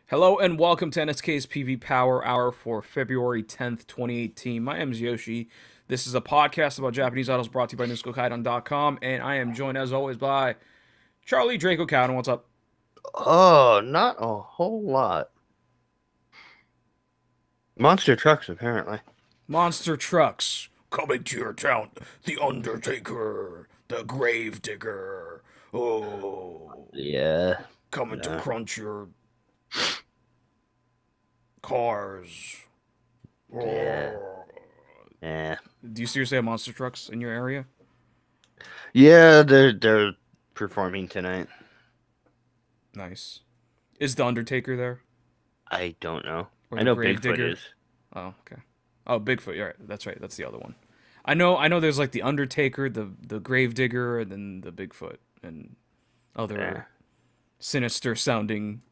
Hello and welcome to NSK's PV Power Hour for February 10th, 2018. My name is Joshi. This is a podcast about Japanese idols brought to you by Schook Kaidan.com, and I am joined as always by Charlie Draco Cowden. What's up? Oh, not a whole lot. Monster trucks, apparently. Monster Trucks coming to your town. The Undertaker, the Gravedigger. Oh, Yeah. coming to Yeah. crunch your cars. Yeah. Oh. Yeah. Do you seriously have monster trucks in your area? Yeah, they're performing tonight. Nice. Is the Undertaker there? I don't know. Or I the know Bigfoot Gravedigger? is. Oh, okay. Oh, Bigfoot. You're right. That's right. That's the other one. I know. There's like the Undertaker, the Gravedigger, and then the Bigfoot, and other Yeah. sinister sounding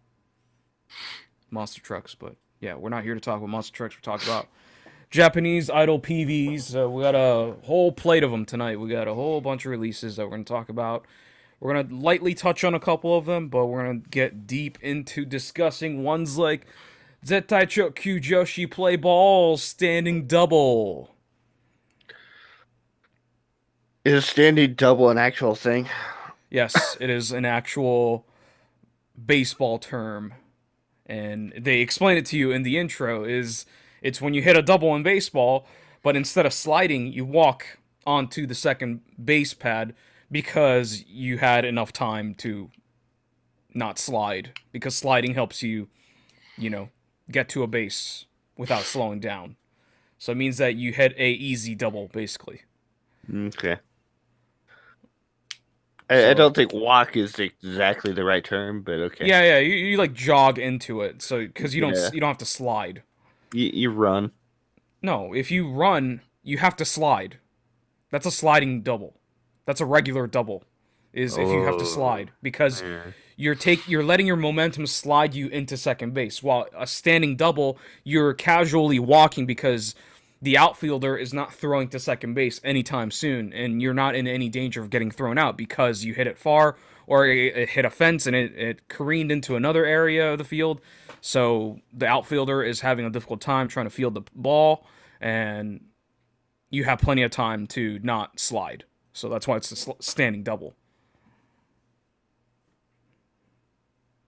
monster trucks. But yeah, we're not here to talk about monster trucks. We're talking about Japanese idol PVs. We got a whole plate of them tonight. We got a whole bunch of releases that we're gonna talk about. We're gonna lightly touch on a couple of them, but we're gonna get deep into discussing ones like Zettai Chokkyu Joshi Playballs standing double. Is standing double an actual thing? Yes, it is an actual baseball term, and they explain it to you in the intro. It's when you hit a double in baseball, but instead of sliding, you walk onto the second base pad because you had enough time to not slide. Because sliding helps you, get to a base without slowing down. So it means that you hit a easy double, basically. Okay. I So don't think walk is exactly the right term, but okay. yeah, you like jog into it, so because Yeah. you don't have to slide. You run. No, if you run, you have to slide. That's a sliding double. That's a regular double. Is if you have to Oh. slide because Yeah. you're letting your momentum slide you into second base. While a standing double, you're casually walking because the outfielder is not throwing to second base anytime soon, and you're not in any danger of getting thrown out because you hit it far or it hit a fence and it careened into another area of the field. So the outfielder is having a difficult time trying to field the ball, and you have plenty of time to not slide. So that's why it's a standing double.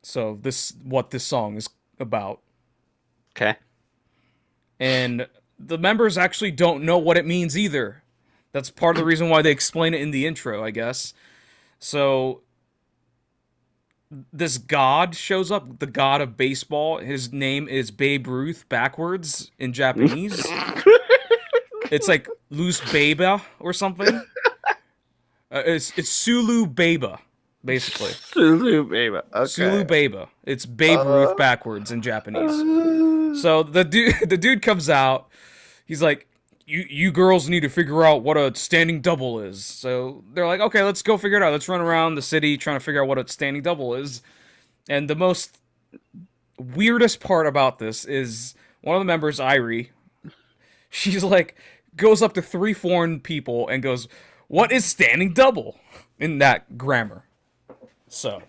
So this what this song is about. Okay. And the members actually don't know what it means either. That's part of the reason why they explain it in the intro, I guess. So this god shows up, the god of baseball. His name is Babe Ruth backwards in Japanese. It's like Luz Beba or something. It's Sulu Beba, basically. Sulu baby. Sulu Okay. Beba. It's Babe Uh, Ruth backwards in Japanese. uh, So the dude comes out. He's like, you girls need to figure out what a standing double is. So they're like, okay, let's go figure it out. Let's run around the city trying to figure out what a standing double is. And the most weirdest part about this is one of the members, Irie, she's like, goes up to three foreign people and goes, "What is standing double?" in that grammar. So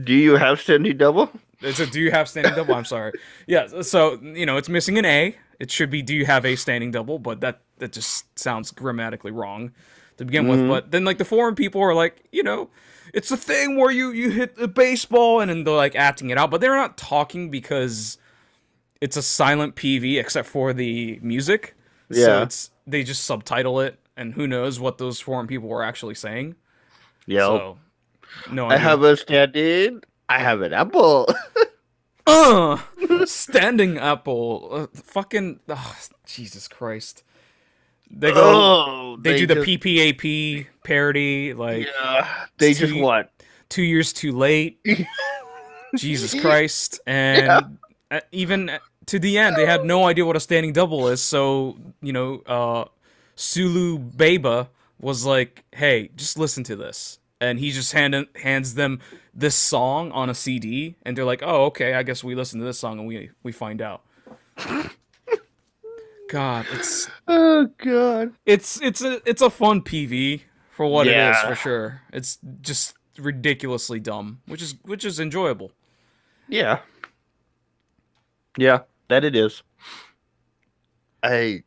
Do you have standing double? it's a do you have standing double? I'm sorry. Yeah, so it's missing an A. It should be do you have a standing double, but that just sounds grammatically wrong to begin with. Mm, But then like the foreign people are like, it's a thing where you hit the baseball and then they're like acting it out, but they're not talking because it's a silent PV except for the music. So yeah. it's they just subtitle it and who knows what those foreign people were actually saying. Yep. So no I idea. have a standing. I have an apple. Uh, standing apple. Fucking Jesus Christ. They go. Oh, They do the PPAP parody like yeah, they it's just what? 2 years too late. Jesus Christ, Yeah. and even to the end, they had no idea what a standing double is. So Sulu Beba was like, "Hey, just listen to this," and he just hands them this song on a CD, and they're like, "Oh, okay, I guess we listen to this song and we find out." God, Oh God. it's a fun PV for what it is for Yeah. sure. It's just ridiculously dumb, which is enjoyable. Yeah. Yeah, that it is. I,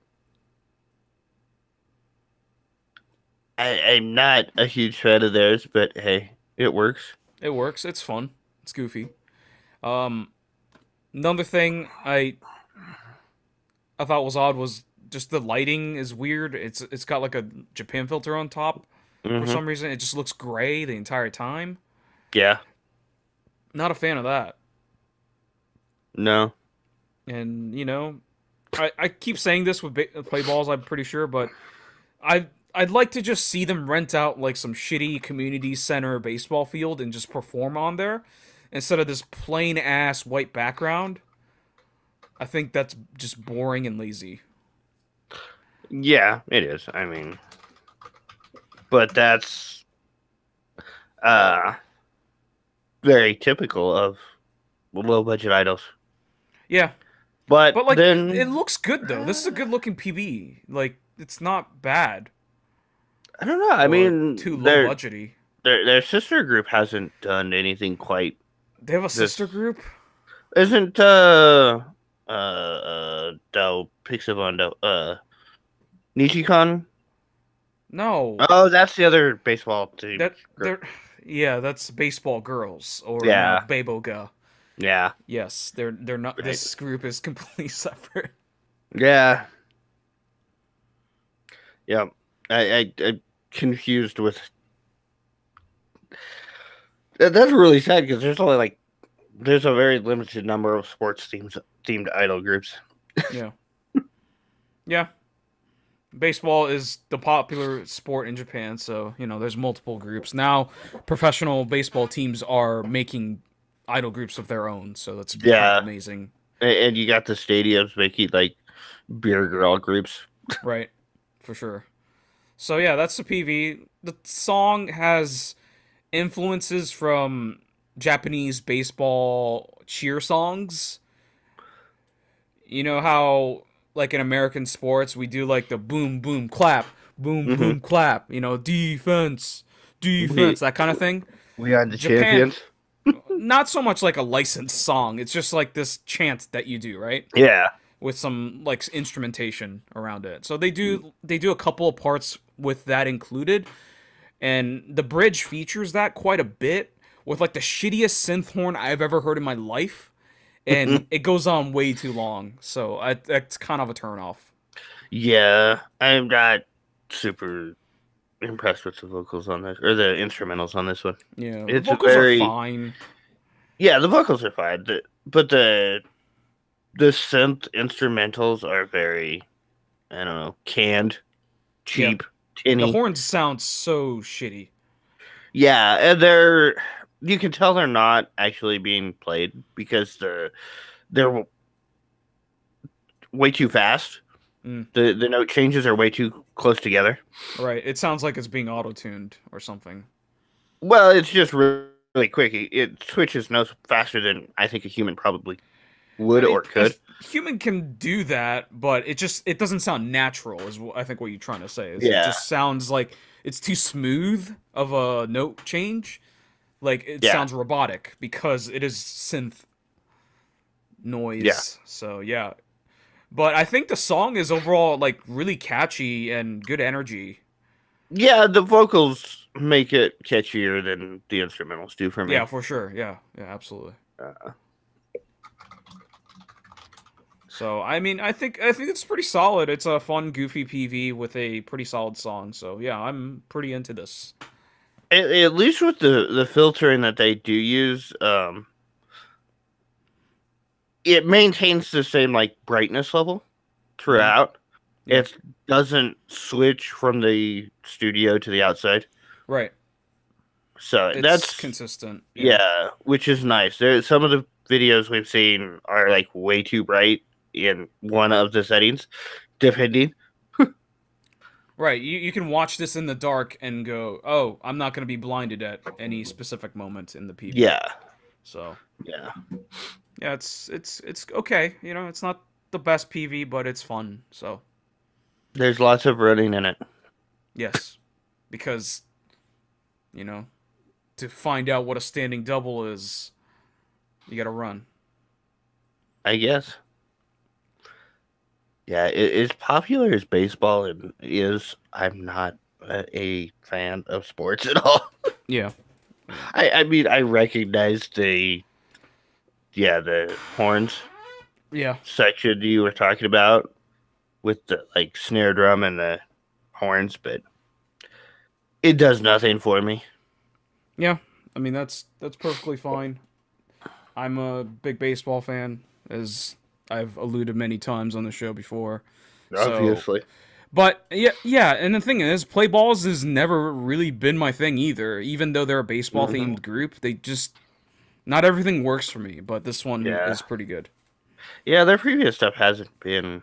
I'm not a huge fan of theirs, but hey, it works. It works. It's fun. It's goofy. Um, Another thing I thought was odd was just the lighting is weird. It's got like a Japan filter on top for Hmm. some reason. It just looks gray the entire time. Yeah. Not a fan of that. No. And I keep saying this with play balls. I'm pretty sure, but I'd like to just see them rent out like some shitty community center baseball field and just perform on there instead of this plain ass white background. I think that's just boring and lazy. Yeah, it is. I mean, but that's uh very typical of low budget idols. Yeah, But but like it then looks good though. This is a good looking PB. Like it's not bad I don't know. I or mean, too low budgety. their sister group hasn't done anything quite They have a this. sister group? Isn't Do Pixel Nichikon? No. Oh, that's the other baseball team That group. they're yeah, that's baseball girls or now Yeah, Beboga. yeah, Yes, they're not. right. This group is completely separate. Yeah, yeah. I'm confused with. That's really sad because there's a very limited number of sports themed idol groups. Yeah, yeah. Baseball is the popular sport in Japan, so there's multiple groups now. Professional baseball teams are making idol groups of their own, so that's kind of Yeah, amazing, and you got the stadiums making like beer girl groups. right? For sure. So yeah, that's the PV. The song has influences from Japanese baseball cheer songs. You know how, like in American sports, we do like the boom Hmm. boom clap. Defense, We defense, that kind of thing. we are the Japan, champions. not so much like a licensed song. It's just like this chant that you do, right? Yeah. With some like instrumentation around it. So they do a couple of parts with that included, and the bridge features that quite a bit with like the shittiest synth horn I've ever heard in my life, and it goes on way too long. So that's kind of a turnoff. Yeah, I'm not super impressed with the vocals on this or the instrumentals on this one. Yeah, the It's a vocals are very fine. yeah, the vocals are fine, but the synth instrumentals are very I don't know canned, Yeah, cheap, the tinny. horns sound so shitty. Yeah, and they're you can tell they're not actually being played because they're way too fast. Mm, The note changes are way too close together. right, it sounds like it's being auto-tuned or something. Well, it's just really quick. It switches notes faster than I think a human probably I would mean, or could. human can do that, but it doesn't sound natural. Is I think what you're trying to say is it Yeah, just sounds like it's too smooth of a note change. Like it yeah, sounds robotic because it is synth yeah, noise. So yeah, but I think the song is overall like really catchy and good energy. yeah. The vocals make it catchier than the instrumentals do for Yeah, me. for sure. Yeah, yeah, absolutely. Uh, So I mean, I think it's pretty solid. It's a fun, goofy PV with a pretty solid song. So yeah, I'm pretty into this. at least with the filtering that they do use, it maintains the same like brightness level Hmm. throughout. Yeah, It doesn't switch from the studio to the outside. right. So It's that's consistent. Yeah. yeah, which is nice. There, some of the videos we've seen are like way too bright in one of the settings, depending. Right. You can watch this in the dark and go, "Oh, I'm not going to be blinded at any specific moment in the PV." Yeah, So, yeah. yeah, it's okay. It's not the best PV, but it's fun. So, There's lots of running in it. yes. Because, you know, to find out what a standing double is, you got to run. I guess. Yeah, as popular as baseball is, I'm not a fan of sports at all. Yeah. I mean, I recognize the horns Yeah. section you were talking about with the like snare drum and the horns, but it does nothing for me. Yeah. I mean, that's perfectly fine. I'm a big baseball fan, as I've alluded many times on the show before. So, Obviously. but yeah, and the thing is, play balls has never really been my thing either. Even though they're a baseball Hmm. themed group, they just not everything works for me. But this one Yeah. is pretty good. Yeah, their previous stuff hasn't been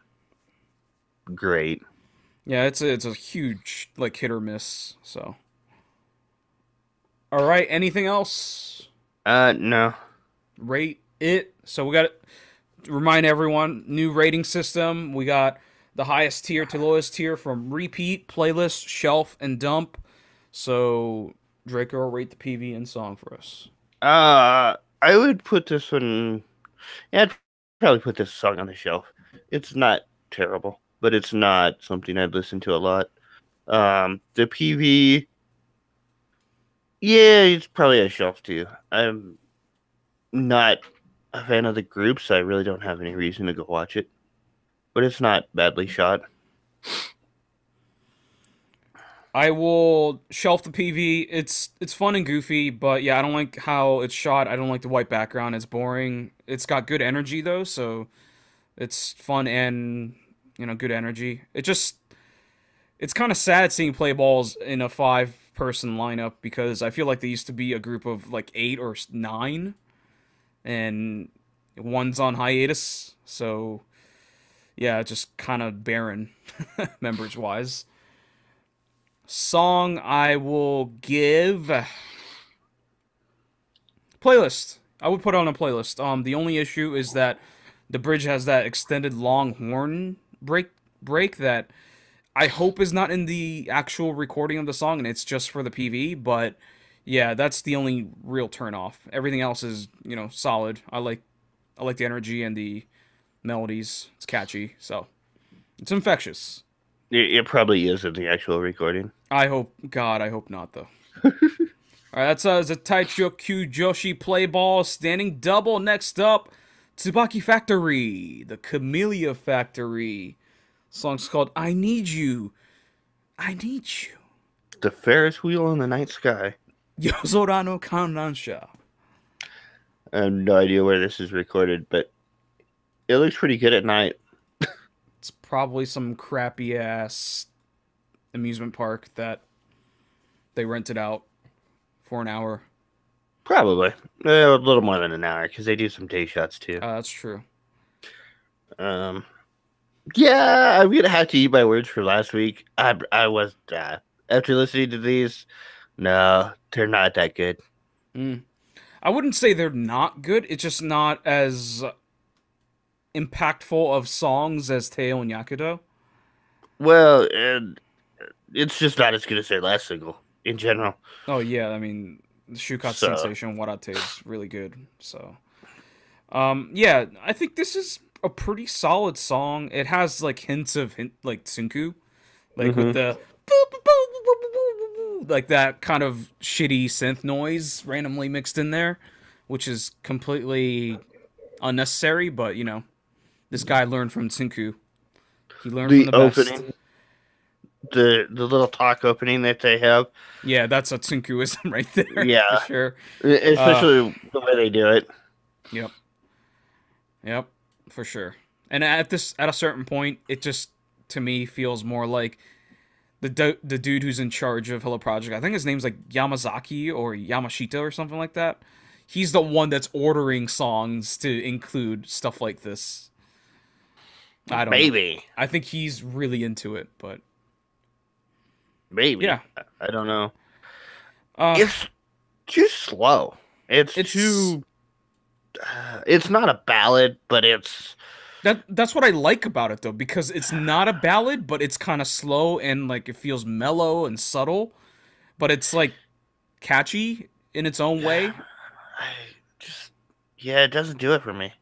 great. Yeah, it's a huge like hit or miss. So, all right, anything else? No. Rate it. So we got to remind everyone new rating system. We got the highest tier to lowest tier from repeat, playlist, shelf, and dump. So Draco will rate the PV and song for us. I would put this one. Yeah, I'd probably put this song on the shelf. It's not terrible, but it's not something I'd listen to a lot. The PV, yeah, it's probably a shelf too. I'm not a fan of the group, so I really don't have any reason to go watch it. But it's not badly shot. I will shelf the PV. It's fun and goofy, but yeah, I don't like how it's shot. I don't like the white background. It's boring. It's got good energy though, so it's fun and good energy. It's kind of sad seeing play balls in a 5-person lineup because I feel like they used to be a group of like 8 or 9, and one's on hiatus. So yeah, just kind of barren members wise. Song I will give playlist. I would put on a playlist. The only issue is that the bridge has that extended long horn break that I hope is not in the actual recording of the song and it's just for the PV, but yeah, that's the only real turn off. Everything else is, solid. I like the energy and the melodies. It's catchy, so it's infectious. It probably is in the actual recording. God, I hope not though. All right, that's Zettai Chokkyu Joshi play ball standing double. Next up, Tsubaki Factory, the Camellia Factory. Song's called "I Need You, I Need You." The Ferris wheel in the night sky. Yozora no Kanransha. I have no idea where this is recorded, but it looks pretty good at night. It's probably some crappy ass amusement park that they rented out for an hour. Probably. A little more than an hour, because they do some day shots too. That's true. Um, yeah, I'm gonna have to eat my words for last week. I was after listening to these. No, they're not that good. Mm. I wouldn't say they're not good. It's just not as impactful of songs as Teo and Yakudo. Well, and it's just not as good as their last single in general. Oh yeah, I mean, the Shukatsu So Sensation Warate is really good. So, yeah, I think this is a pretty solid song. It has like hints of like Tsunku, like with hmm the like that kind of shitty synth noise randomly mixed in there, which is completely unnecessary. But this guy learned from Tsunku. He learned from the the best. opening, the little talk opening that they have, Yeah, that's a Tsunkuism right there for yeah, sure. Uh, especially the way they do it. yep. Yep, for sure. And at a certain point, it just to me feels more like the dude who's in charge of Hello Project. I think his name's like Yamazaki or Yamashita or something like that. He's the one that's ordering songs to include stuff like this. I don't know. Maybe, I think he's really into it, but maybe yeah. I don't know. Uh It's too slow. It's it's too. It's not a ballad, but it's that's what I like about it though, because it's not a ballad, but it's kind of slow and like it feels mellow and subtle, but it's like catchy in its own way. I just, yeah, it doesn't do it for me.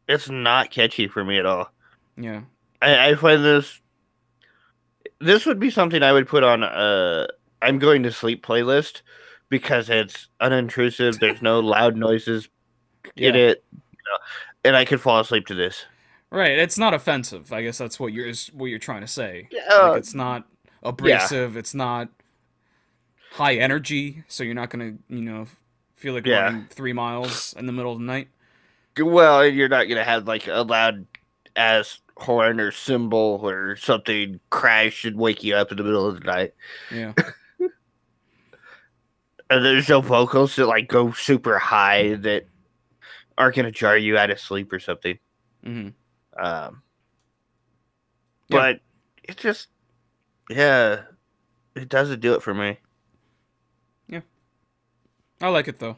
it's not catchy for me at all. Yeah. I find this would be something I would put on I'm going to sleep playlist because it's unintrusive. There's no loud noises in Yeah. it, and I could fall asleep to this. Right. It's not offensive. I guess that's what you're trying to say. Like Yeah, it's not yeah, abrasive. It's not high energy, so you're not gonna feel like yeah. running 3 miles in the middle of the night. Well, you're not gonna have like a loud ass horn or cymbal or something crash and wake you up in the middle of the night. Yeah. And there's no vocals that like go super high that aren't gonna jar you out of sleep or something. Mm-hmm. Um, Yeah. but it just, yeah, it doesn't do it for me. Yeah. I like it though.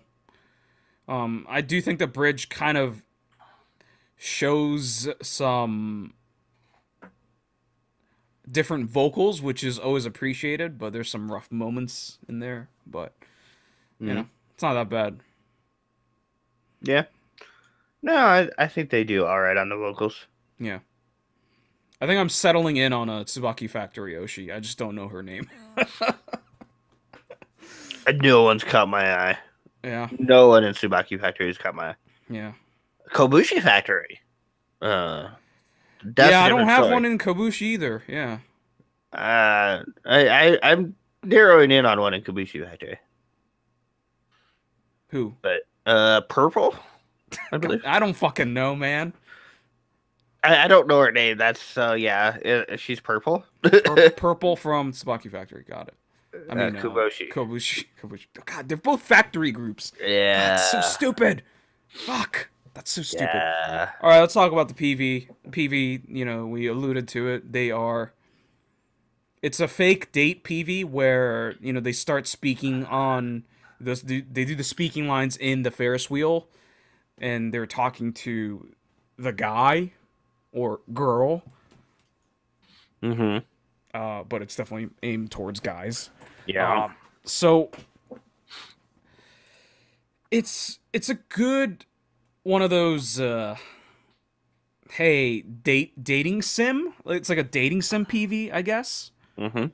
I do think the bridge kind of shows some different vocals, which is always appreciated, but there's some rough moments in there. But Mm. it's not that bad. Yeah. No, I think they do all right on the vocals. Yeah. I think I'm settling in on a Tsubaki Factory Oshi. I just don't know her name. No one's caught my eye. Yeah. No one in Tsubaki Factory has caught my eye. Yeah. Kobushi Factory. That's Yeah, a I don't different have story. one in Kabushi either. Yeah. I'm narrowing in on one in Kobushi Factory, Who? but purple, I believe. I don't fucking know, man. I don't know her name. That's yeah. She's purple. Purple from Tsubaki Factory. Got it. I mean, Kuboshi. Kobushi. Kobushi. God, they're both factory groups. Yeah. God, so stupid. Fuck. That's so stupid. Yeah. All right, let's talk about the PV. PV, we alluded to it. It's a fake date PV where, they start speaking on they do the speaking lines in the Ferris wheel and they're talking to the guy or girl. Mm-hmm. But it's definitely aimed towards guys. Yeah. So it's a good one of those hey, dating sim. It's like a dating sim PV, I guess. Mm-hmm.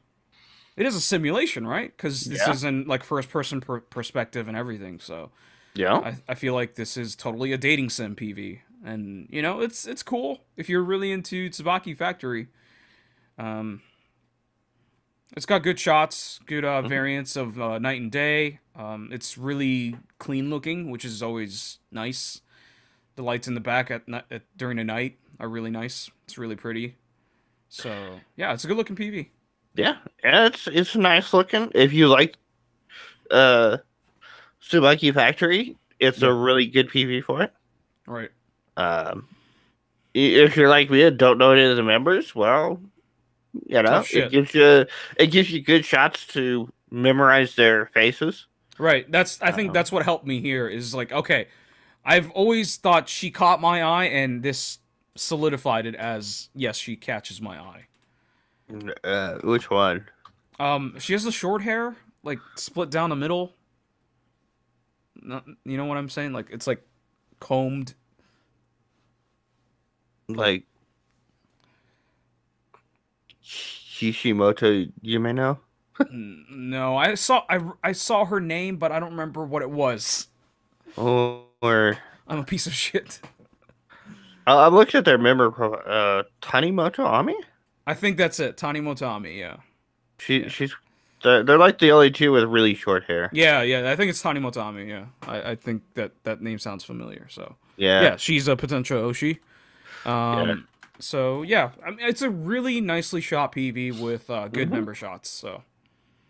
It is a simulation, right? Because this Yeah. isn't like first person perspective and everything. So Yeah. I feel like this is totally a dating sim PV, and it's cool if you're really into Tsubaki Factory. It's got good shots, good variants of night and day. It's really clean looking, which is always nice. The lights in the back during the night are really nice. It's really pretty. So yeah, it's a good looking PV. Yeah. Yeah. It's nice looking. If you like Tsubaki Factory, it's a really good PV for it. Right. If you're like me and don't know any of the members, well, Tough it shit. gives you good shots to memorize their faces. Right. I think that's what helped me here is like, okay, I've always thought she caught my eye, and this solidified it as yes, she catches my eye. Which one? She has the short hair, like split down the middle. You know what I'm saying? Like it's like combed. Like Kishimoto Yumeno? No, I saw her name, but I don't remember what it was. Or I'm a piece of shit. I looked at their member profile. Tanimoto Ami? I think that's it. Tani Motami, yeah. She's they're like the only two with really short hair. Yeah. I think it's Tani Motami, yeah. I think that name sounds familiar, so. Yeah. Yeah, she's a potential Oshi. Yeah. So, yeah. I mean, it's a really nicely shot PV with good member shots, so.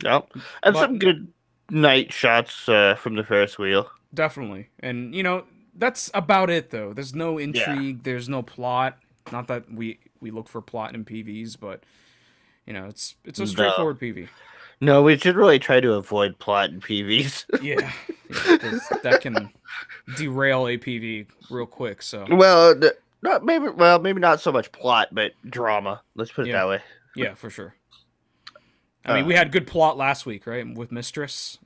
Yep. And some good night shots from the Ferris wheel. Definitely. And, that's about it, though. There's no intrigue. There's no plot. Not that we look for plot in PVs, but, it's a straightforward PV. No, we should really try to avoid plot in PVs. Yeah. That can derail a PV real quick, so. Well, maybe not so much plot, but drama. Let's put it that way. Yeah, for sure. I mean, we had good plot last week, right? With Mistress.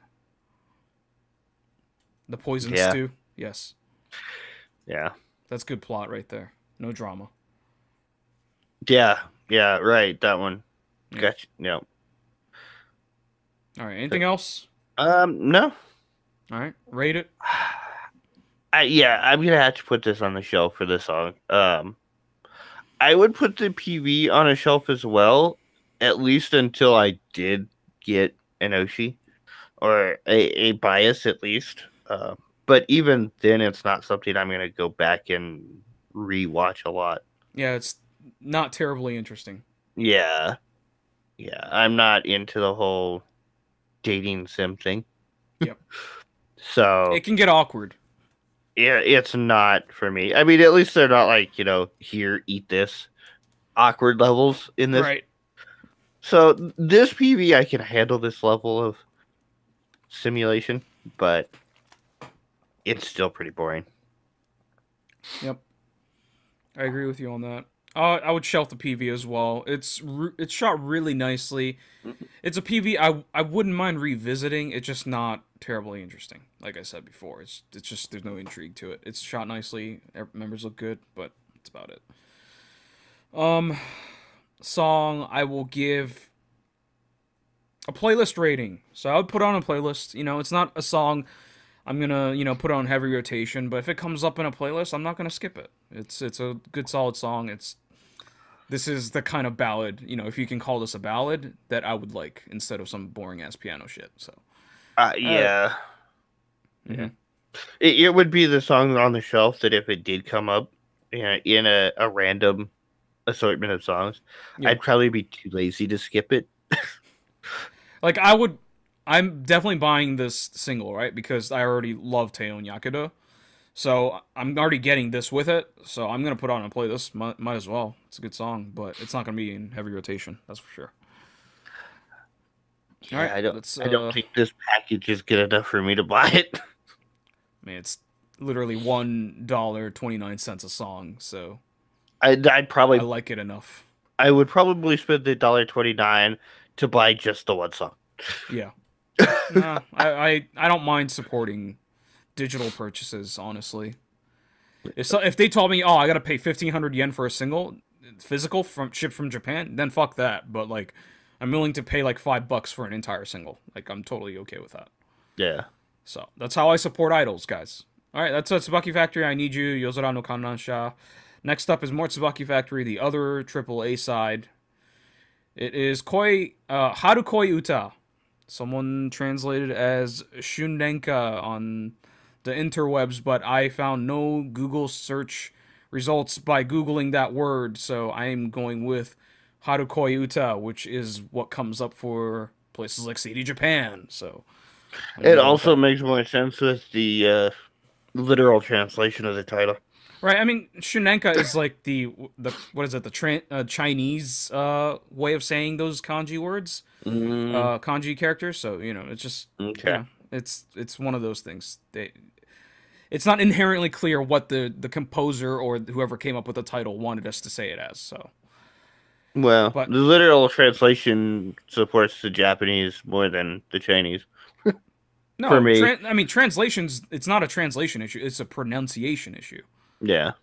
The poison stew. Yes. Yeah. That's good plot right there. No drama. Yeah, yeah, right. That one. Yeah. Gotcha. Yeah. All right. Anything else? No. All right. Rate it. Yeah, I'm gonna have to put this on the shelf for this song. I would put the PV on a shelf as well, at least until I did get an Oshi or a bias at least. But even then, it's not something I'm gonna go back and rewatch a lot. Yeah, it's not terribly interesting. Yeah, yeah, I'm not into the whole dating sim thing, Yep. so It can get awkward. yeah, it's not for me. I mean, at least they're not like here, eat this awkward levels in this. Right. So this PV, I can handle this level of simulation, but it's still pretty boring. Yep. I agree with you on that. I would shelf the PV as well. It's shot really nicely. It's a PV I wouldn't mind revisiting. It's just not terribly interesting. Like I said before, it's just there's no intrigue to it. It's shot nicely. Members look good, but that's about it. Song I will give a playlist rating. So I would put on a playlist. It's not a song I'm gonna put on heavy rotation, but if it comes up in a playlist, I'm not gonna skip it. It's a good solid song. This is the kind of ballad, if you can call this a ballad, that I would like instead of some boring ass piano shit. So Yeah. Mm-hmm. It would be the song on the shelf that if it did come up in a random assortment of songs, Yeah. I'd probably be too lazy to skip it. Like I'm definitely buying this single, right? Because I already love Teon Yakuda. So I'm already getting this with it. So I'm going to put on a playlist. Might as well. It's a good song, but it's not going to be in heavy rotation. That's for sure. Yeah, All right. I don't think this package is good enough for me to buy it. Man, it's literally $1.29 a song. So I'd probably I like it enough. I would probably spend the $1.29 to buy just the one song. Yeah. Nah, I don't mind supporting digital purchases, honestly. If they told me, oh, I gotta pay 1,500 yen for a single physical shipped from Japan, then fuck that. But like, I'm willing to pay like $5 for an entire single. Like, I'm totally okay with that. Yeah. So that's how I support idols, guys. All right, that's Tsubaki Factory. I Need You, Yozora no Kanransha. Next up is more Tsubaki Factory, the other AAA side. It is Haru Koi Uta. Someone translated as Shundenka on the interwebs, but I found no Google search results by Googling that word, so I am going with Harukoi Uta, which is what comes up for places like CD Japan. So it also makes more sense with the literal translation of the title. Right, I mean, Shunenka is like the what is it, the Chinese way of saying those kanji words, kanji characters. So it's just okay. It's one of those things. It's not inherently clear what the composer or whoever came up with the title wanted us to say it as. So, well, but the literal translation supports the Japanese more than the Chinese. no, for me, I mean translations. It's not a translation issue. It's a pronunciation issue. Yeah.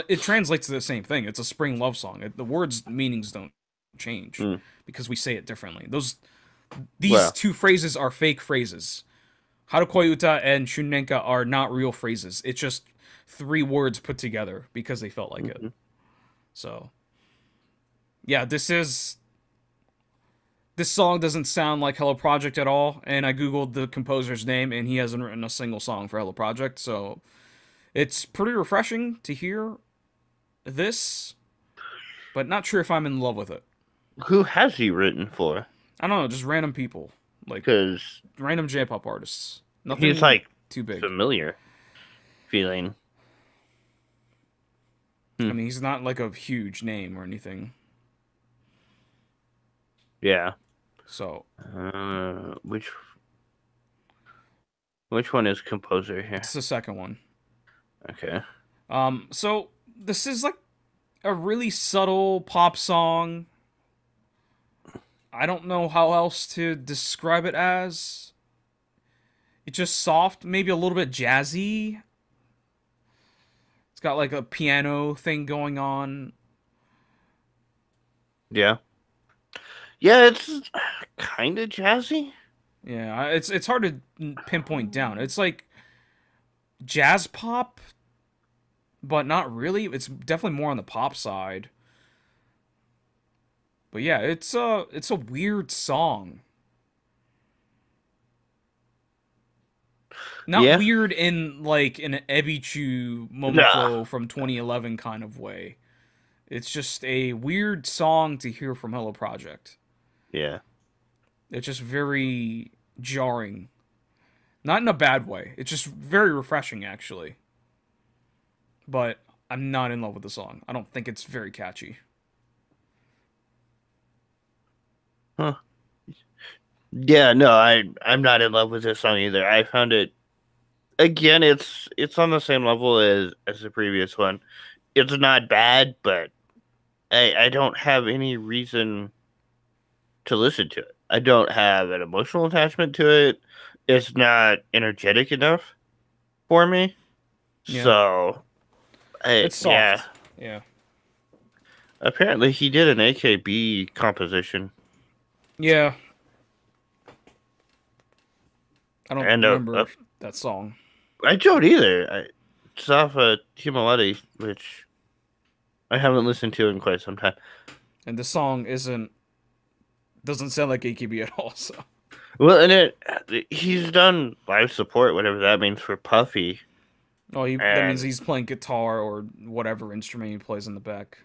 It translates to the same thing. It's a spring love song. The words meanings don't change because we say it differently. These two phrases are fake phrases. Harukoi Uta and Shunenka are not real phrases. It's just 3 words put together because they felt like it. So, yeah, this song doesn't sound like Hello Project at all. And I googled the composer's name, and he hasn't written a single song for Hello Project. So it's pretty refreshing to hear this, but not sure if I'm in love with it. Who has he written for? I don't know, just random people, like random J-pop artists. Nothing he's like too big. Familiar feeling. I mean, he's not like a huge name or anything. Yeah. So, which one is composer here? It's the second one. Okay. So this is like a really subtle pop song. I don't know how else to describe it as. It's just soft, maybe a little bit jazzy. got like a piano thing going on. Yeah. Yeah, it's kind of jazzy. Yeah, it's hard to pinpoint down. It's like jazz pop, but not really. It's definitely more on the pop side. But yeah, it's a weird song. Not Yeah. weird in like an Ebichu Nah. Momoko from 2011 kind of way. It's just a weird song to hear from Hello Project. Yeah. It's just very jarring. Not in a bad way. It's just very refreshing actually. But I'm not in love with the song. I don't think it's very catchy. Huh. Yeah, no, I'm not in love with this song either. I found it again, it's on the same level as the previous one. It's not bad, but I don't have any reason to listen to it. I don't have an emotional attachment to it. It's not energetic enough for me. Yeah. So, It's yeah. soft. Yeah. Apparently, he did an AKB composition Yeah. I don't and remember that song. I don't either. It's off a Himalaya, which I haven't listened to in quite some time. And the song doesn't sound like AKB at all, so. Well, and he's done live support, whatever that means, for Puffy. Oh, that means And he's playing guitar or whatever instrument he plays in the back.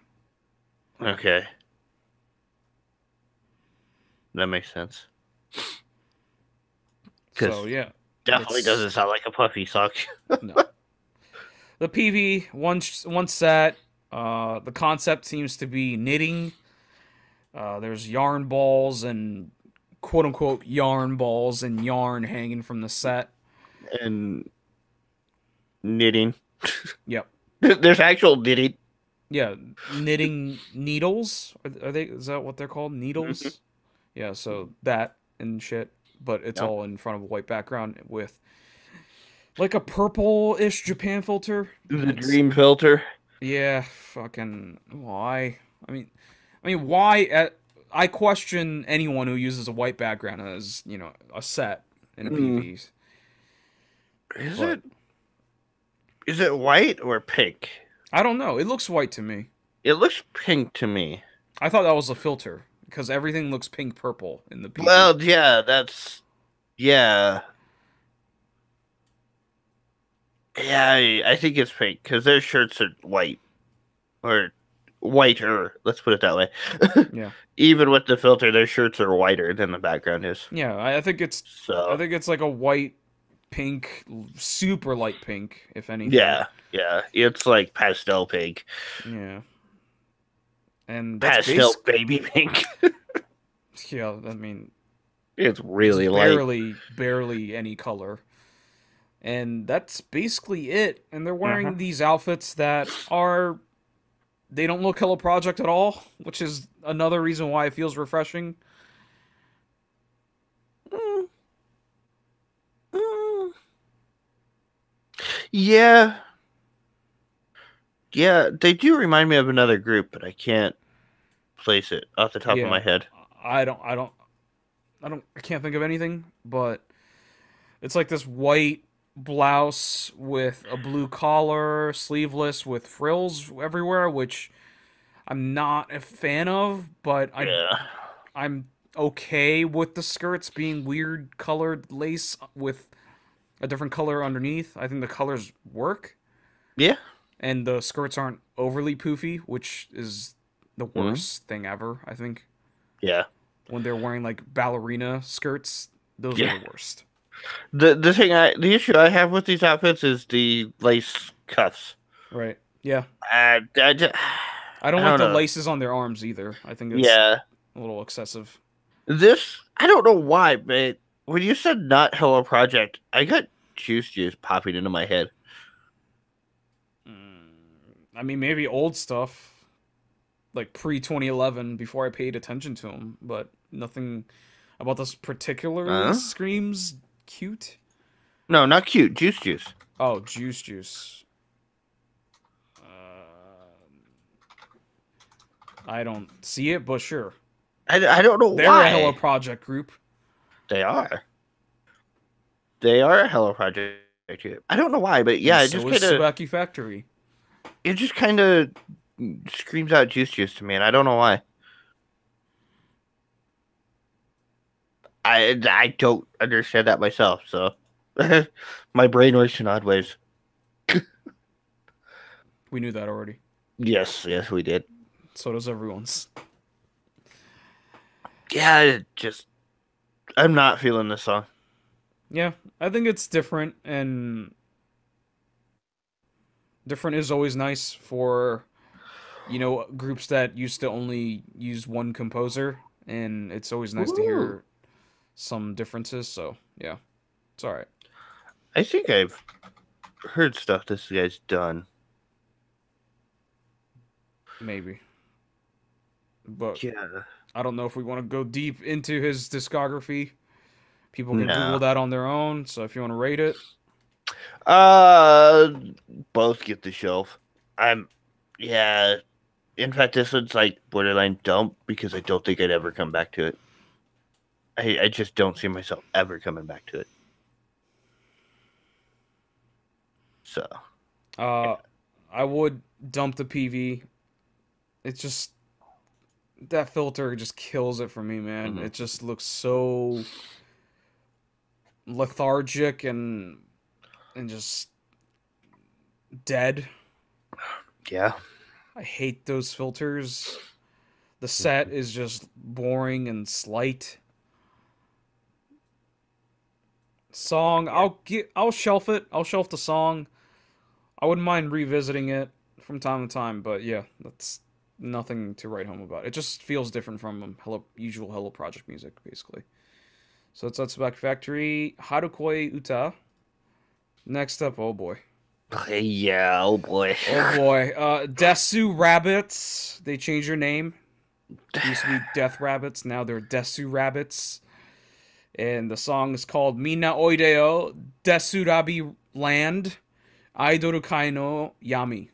okay, that makes sense. So yeah, Definitely doesn't sound like a Puffy song. no. The PV one set. The concept seems to be knitting. There's yarn balls and quote unquote yarn balls and yarn hanging from the set. And knitting. Yep. There's actual knitting. Yeah, knitting needles. Are they? Is that what they're called? Mhm. Needles. Yeah. So that and shit, but it's Yep. all in front of a white background with like a purple-ish Japan filter. The It's dream filter. yeah, fucking why? Why? I question anyone who uses a white background as a set in a Mm. PV. Is But it? Is it white or pink? I don't know. It looks white to me. It looks pink to me. I thought that was a filter because everything looks pink purple in the PV. Well, yeah, yeah. Yeah, I think it's pink because their shirts are white or whiter. Let's put it that way. Yeah. Even with the filter, their shirts are whiter than the background is. Yeah, I think it's So like a white pink, super light pink, if anything. yeah, it's like pastel pink, Yeah. And that's pastel baby pink. yeah, I mean It's it's really light. barely any color. And that's basically it. And they're Uh-huh. wearing these outfits that are they don't look Hello Project at all, which is another reason why it feels refreshing. Mm, mm. Yeah, yeah, they do remind me of another group, but I can't place it off the top of my Yeah. head. I can't think of anything, but it's like this white blouse with a blue collar, sleeveless with frills everywhere, which I'm not a fan of, but Yeah, I'm okay with the skirts being weird colored lace with a different color underneath. I think the colors work, yeah. and the skirts aren't overly poofy, which is the Mhm. worst thing ever, I think. Yeah, When they're wearing like ballerina skirts, those are yeah. the worst. The issue I have with these outfits is the lace cuffs. Right. Yeah. I, just, I don't I like don't the know. laces on their arms either. I think it's Yeah, a little excessive. this I don't know why, but when you said not Hello Project, I got juice popping into my head. Mm, I mean, maybe old stuff like pre 2011 before I paid attention to them, but nothing about this particularly Huh? screams cute. No, not cute. Juice. Oh, juice. I don't see it, but sure. I don't know They're why. a Hello Project group. They are. They are a Hello Project group. I don't know why, but yeah, And so is Tsubaki Factory. It just kind of screams out Juice Juice to me, and I don't know why. I don't understand that myself, so my brain works in odd ways. We knew that already. Yes, we did. So does everyone's. Yeah, I'm not feeling this song. Yeah, I think it's different, and different is always nice for, groups that used to only use one composer, and it's always nice to hear some differences, so yeah, it's alright. I think I've heard stuff this guy's done. Maybe. But yeah, I don't know if we want to go deep into his discography. People can Google that on their own, so if you want to rate it. Both get the shelf. In fact, this one's like borderline dump because I don't think I'd ever come back to it. I just don't see myself ever coming back to it. So, I would dump the PV. It's just that filter just kills it for me, man. Mm-hmm. It just looks so lethargic and just dead. Yeah. I hate those filters. The set is just boring and slight. Song, I'll shelf it. I'll shelf the song. I wouldn't mind revisiting it from time to time, but yeah, that's nothing to write home about. It just feels different from usual Hello Project music, basically. So that's Tsubaki Factory, Harukoi Uta. Next up, oh boy. Yeah, oh boy. Oh boy. DESU.Rabbits. They changed their name. It used to be Death Rabbits, now they're DESU.Rabbits. And the song is called Minna Oideyo, Desu Rabbi Land, Aidoru Kai no Yami.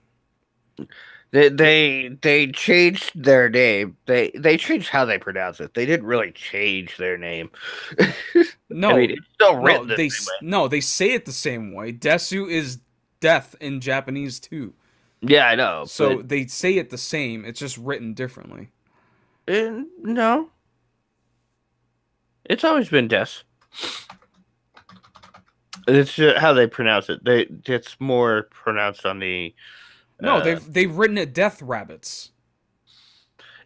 They changed their name. They changed how they pronounce it. They didn't really change their name. No, I mean, it's still written they say it the same way. Desu is death in Japanese too. Yeah, I know. So they say it the same. It's just written differently. No. It's always been Des. It's how they pronounce it. It's more pronounced on the. No, they've written it Death Rabbits.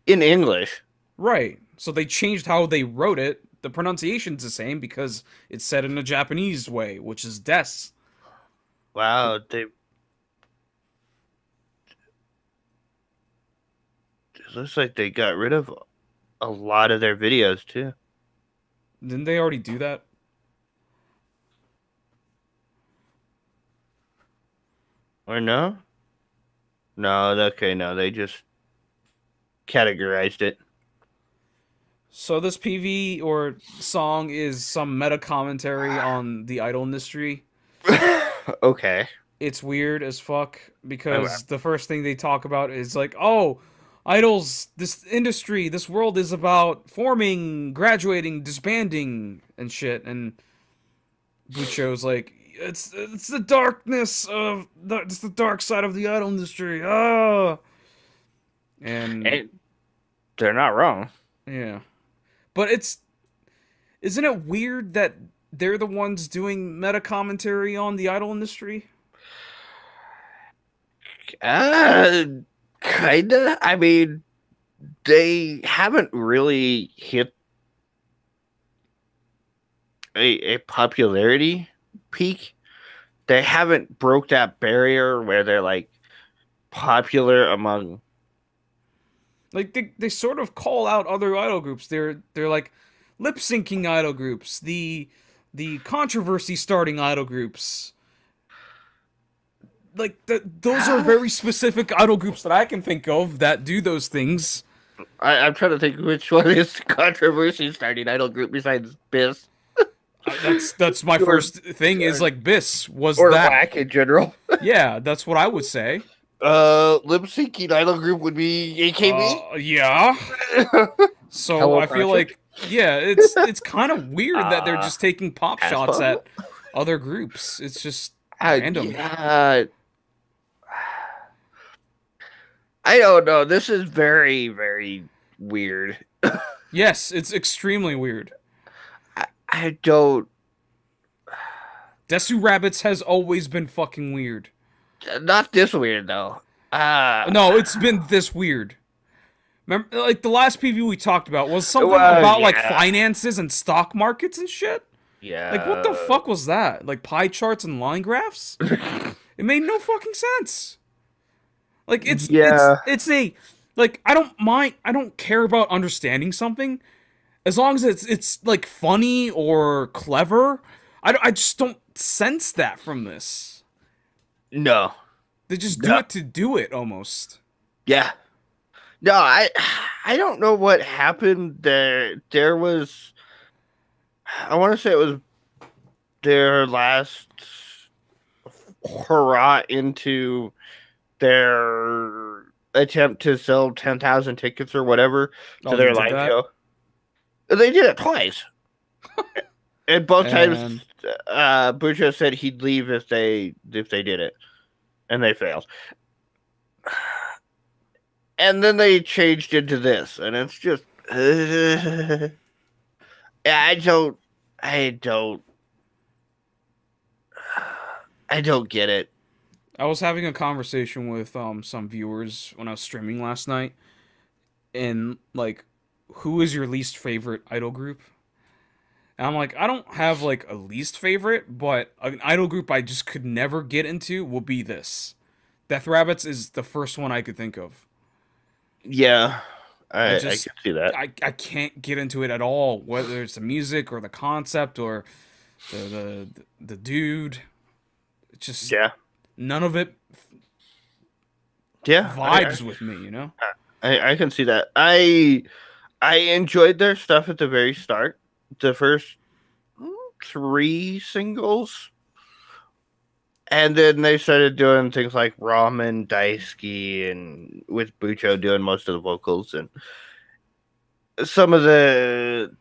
In English. Right. So they changed how they wrote it. The pronunciation's the same because it's said in a Japanese way, which is Des. Wow, it looks like they got rid of a lot of their videos too. Didn't they already do that? Or no? No, okay, no, they just categorized it. So this PV or song is some meta commentary on the idol industry. Okay. It's weird as fuck because the first thing they talk about is like, oh, idols, this industry, this world is about forming, graduating, disbanding, and shit. And Bucho's like, it's the darkness of it's the dark side of the idol industry. And they're not wrong. Yeah, but isn't it weird that they're the ones doing meta commentary on the idol industry? Kinda. I mean, they haven't really hit a popularity peak. They haven't broke that barrier where they're like popular among. Like they sort of call out other idol groups. They're like lip syncing idol groups, the controversy starting idol groups. Like those are very specific idol groups that I can think of that do those things. I'm trying to think which one is the controversy starting idol group besides BIS. That's my first thing is like BIS was or that. whack in general. Yeah, that's what I would say. Lip syncing idol group would be AKB. Yeah. So Hello I feel Project. like, yeah, it's kind of weird that they're Uh, just taking pop shots Aspa. at other groups. It's just random. Yeah. I don't know. This is very, very weird. Yes, it's extremely weird. I don't. DESU.Rabbits has always been fucking weird. Not this weird though. No, it's been this weird. Remember, like the last preview we talked about was something Well, about like yeah, finances and stock markets and shit. Like what the yeah. fuck was that? Like pie charts and line graphs? It made no fucking sense. Like Yeah. it's a like I don't care about understanding something as long as it's like funny or clever. I just don't sense that from this. No. They just do No. it to do it almost. Yeah. No, I don't know what happened there. There was, I want to say it was their last hurrah into their attempt to sell 10,000 tickets or whatever to Oh, they their did live that? show. They did it twice. And both times And Bujo said he'd leave if they did it. And they failed. And then they changed into this, and it's just yeah, I don't I don't get it. I was having a conversation with some viewers when I was streaming last night, and like, who is your least favorite idol group? And I'm like, I don't have like a least favorite, but an idol group I just could never get into will be this. Death Rabbits is the first one I could think of. Yeah, I I just can see that. I can't get into it at all, whether it's the music or the concept or the dude. It's just Yeah, none of it yeah, vibes with me, you know? I can see that. I enjoyed their stuff at the very start. The first three singles. And then they started doing things like Ramen Daisuke and with Bucho doing most of the vocals and some of the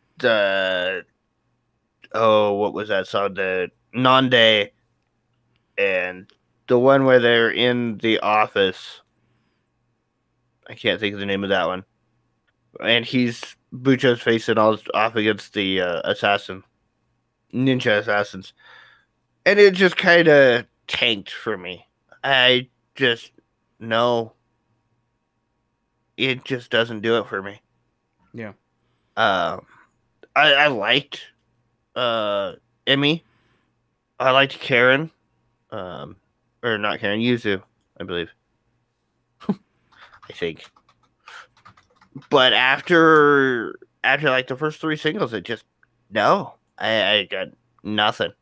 oh, what was that song? The Nande and the one where they're in the office. I can't think of the name of that one. And he's Bucho's facing all off against the ninja assassins. And it just kind of tanked for me. I just no, it just doesn't do it for me. Yeah. Uh, I liked Emmy. I liked Karen, or not Karen, Yuzu, I believe. I think. But after like the first three singles, it just no. I got nothing.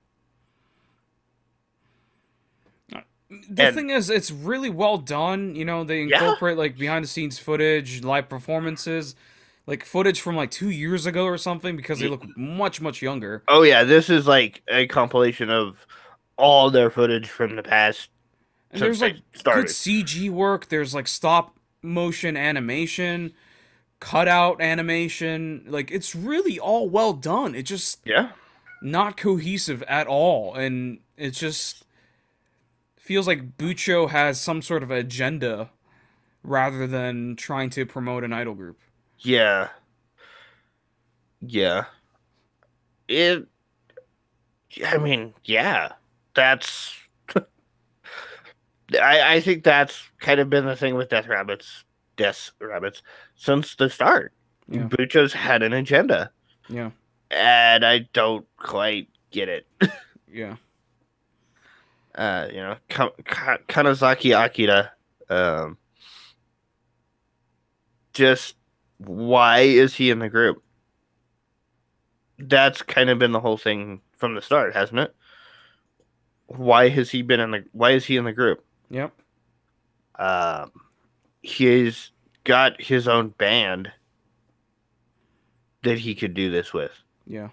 The thing is, it's really well done. You know, they incorporate like behind the scenes footage, live performances, like footage from like 2 years ago or something because they look much younger. Oh yeah, this is like a compilation of all their footage from the past. And there's like good CG work. There's like stop motion animation, cutout animation. Like it's really all well done. It just not cohesive at all, and it just feels like Bucho has some sort of agenda rather than trying to promote an idol group. Yeah. I mean, yeah. That's I think that's kind of been the thing with DESU.Rabbits since the start. Yeah. Bucho's had an agenda. Yeah. And I don't quite get it. Yeah. You know, Kanazaki Akira. Just why is he in the group? That's kind of been the whole thing from the start, hasn't it? Why is he in the group? Yep. He's got his own band that he could do this with. Yeah.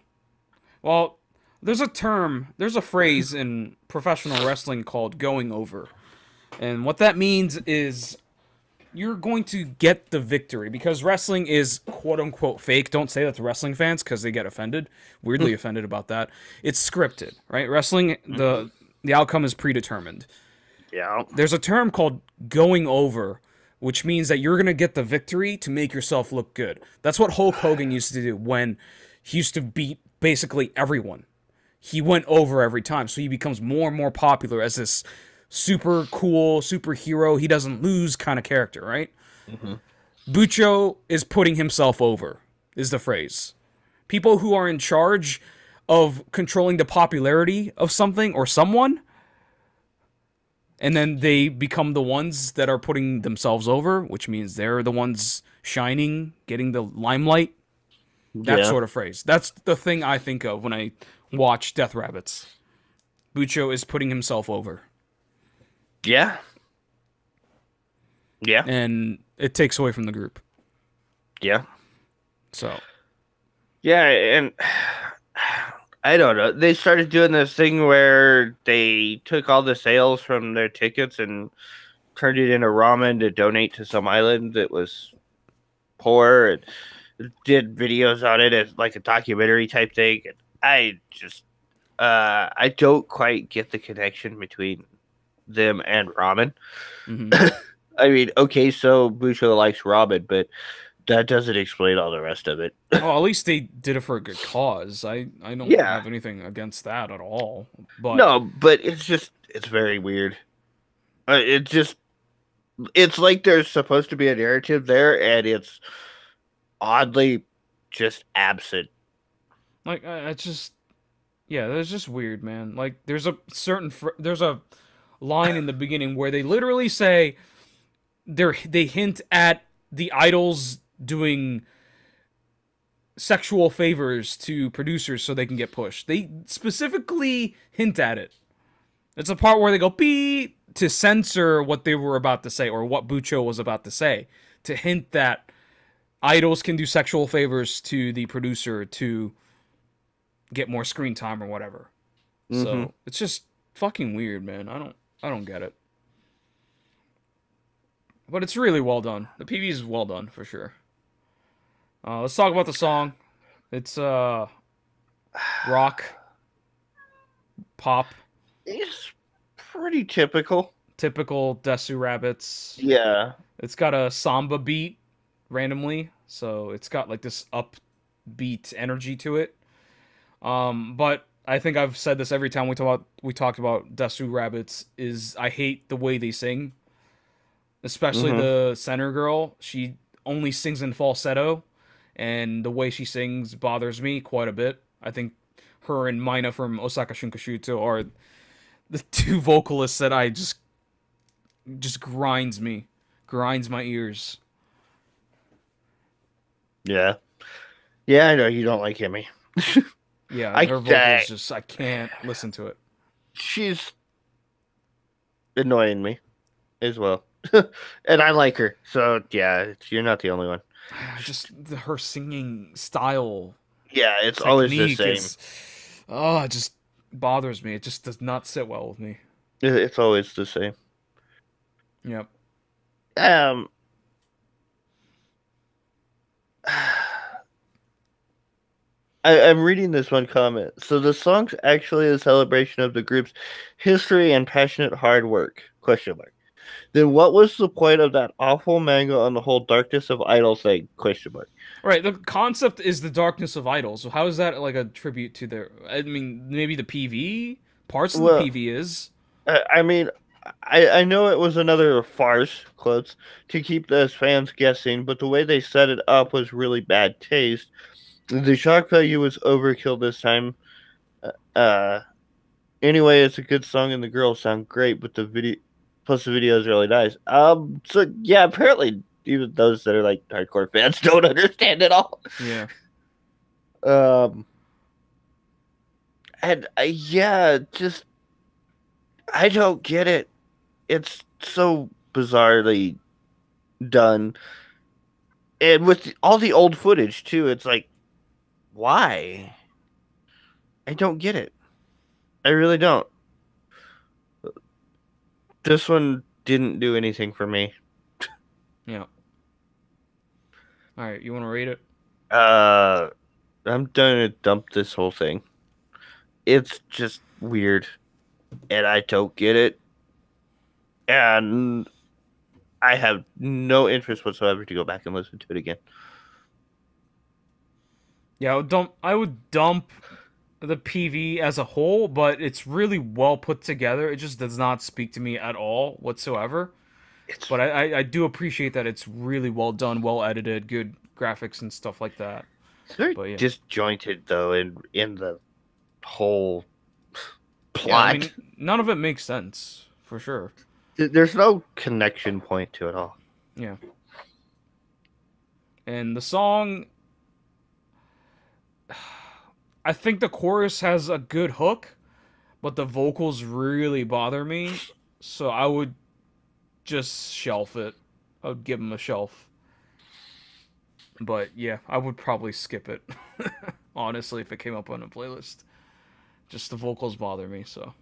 Well, there's a phrase in professional wrestling called going over. And what that means is you're going to get the victory because wrestling is quote unquote fake. Don't say that to wrestling fans because they get offended, weirdly offended about that. It's scripted, right? Wrestling, the outcome is predetermined. Yeah. There's a term called going over, which means that you're going to get the victory to make yourself look good. That's what Hulk Hogan used to do when he used to beat basically everyone. He went over every time, so he becomes more and more popular as this super cool superhero. He doesn't lose kind of character, right? Mm-hmm. Bucho is putting himself over, is the phrase. People who are in charge of controlling the popularity of something or someone, and then they become the ones that are putting themselves over, which means they're the ones shining, getting the limelight. That Yeah. sort of phrase. That's the thing I think of when I watch Death Rabbits. Bucho is putting himself over. Yeah. Yeah. And it takes away from the group. Yeah. So. Yeah, and I don't know. They started doing this thing where they took all the sales from their tickets and turned it into ramen to donate to some island that was poor, and did videos on it as like a documentary type thing. And I don't quite get the connection between them and ramen. Mm-hmm. I mean, okay, so Busho likes ramen, but that doesn't explain all the rest of it. Well, at least they did it for a good cause. I don't Yeah. have anything against that at all. But No, but it's very weird. It's like there's supposed to be a narrative there, and it's oddly just absent. like I just yeah, that's just weird, man. Like there's a certain there's a line in the beginning where they literally say they hint at the idols doing sexual favors to producers so they can get pushed. They specifically hint at it. It's a part where they go beep to censor what they were about to say or what Bucho was about to say, to hint that idols can do sexual favors to the producer to get more screen time or whatever. Mm-hmm. So it's just fucking weird, man. I don't get it. But it's really well done. The PV is well done for sure. Let's talk about the song. It's rock, pop, It's pretty typical. typical DESU.Rabbits. Yeah. It's got a samba beat randomly, so it's got like this upbeat energy to it. But I think I've said this every time we talked about DESU.Rabbits is I hate the way they sing, especially Mm-hmm. the center girl. She only sings in falsetto, and the way she sings bothers me quite a bit. I think her and Minna from Osaka Shunkashuto are the two vocalists that I just grinds my ears. Yeah. Yeah, I know you don't like Yami. Yeah, I her vocals just I can't listen to it. she's annoying me as well. And I like her. So, yeah, you're not the only one. Just her singing style, Yeah, it's always the technique same. is it just bothers me. It just does not sit well with me. It's always the same. Yep. Um I'm reading this one comment. So the song's actually a celebration of the group's history and passionate hard work. Question mark. Then what was the point of that awful manga on the whole darkness of idol thing? Question mark. Right. The concept is the darkness of idols. So how is that like a tribute to their? I mean, maybe the PV parts of the Well, PV is. I mean, I know it was another farce, quotes, to keep those fans guessing, but the way they set it up was really bad taste. The shock value was overkill this time. Uh, anyway, it's a good song and the girls sound great, but the video plus the video is really nice. So yeah, apparently even those that are like hardcore fans don't understand it all. Yeah. Um, and yeah, just I don't get it. It's so bizarrely done, and with all the old footage too. It's like, why? I don't get it. I really don't. This one didn't do anything for me. Yeah. All right, you want to rate it? I'm gonna dump this whole thing. It's just weird, and I don't get it, and I have no interest whatsoever to go back and listen to it again. Yeah, I would dump the PV as a whole, but it's really well put together. It just does not speak to me at all whatsoever. It's But I do appreciate that it's really well done, well edited, good graphics and stuff like that. very But yeah. disjointed though in the whole Yeah, I plot. mean, none of it makes sense, for sure. There's no connection point to it all. Yeah. And the song, I think the chorus has a good hook, but the vocals really bother me, so I would just shelf it. I would give them a shelf. But yeah, I would probably skip it, honestly, if it came up on a playlist. Just the vocals bother me, so.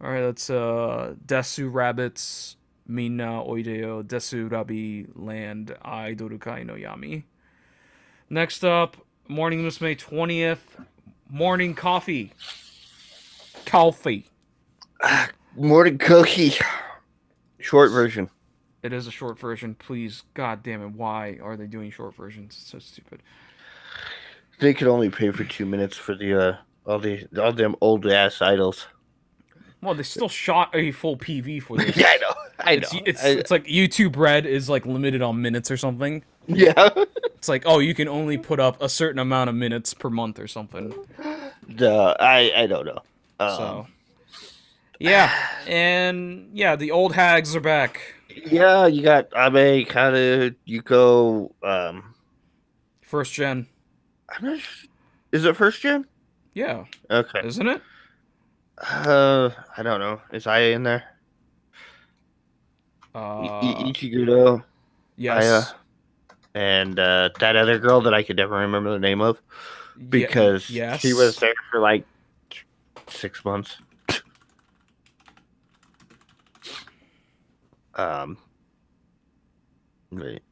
Alright, that's DESU.Rabbits, Minna, Oideyo, Rabbi, Land, Aidoru Kai no Yami. Next up, Morning Musume 20th, Morning Coffee. Coffee. Morning cookie. Short version. It is a short version. Please, god damn it, why are they doing short versions? It's so stupid. They could only pay for 2 minutes for the all them old ass idols. Well, they still shot a full PV for this. Yeah, I know. I know. It's like YouTube Red is like limited on minutes or something. Yeah. It's like, oh, you can only put up a certain amount of minutes per month or something. I don't know. So, yeah, and yeah, the old hags are back. Yeah, you got Abe, Haru, Yuko. First gen. I'm not sure. Is it first gen? Yeah. Okay. Isn't it? I don't know. Is Aya in there? Ichigudo. Yes. Aya. And that other girl that I could never remember the name of because yes. she was there for like 6 months. Wait.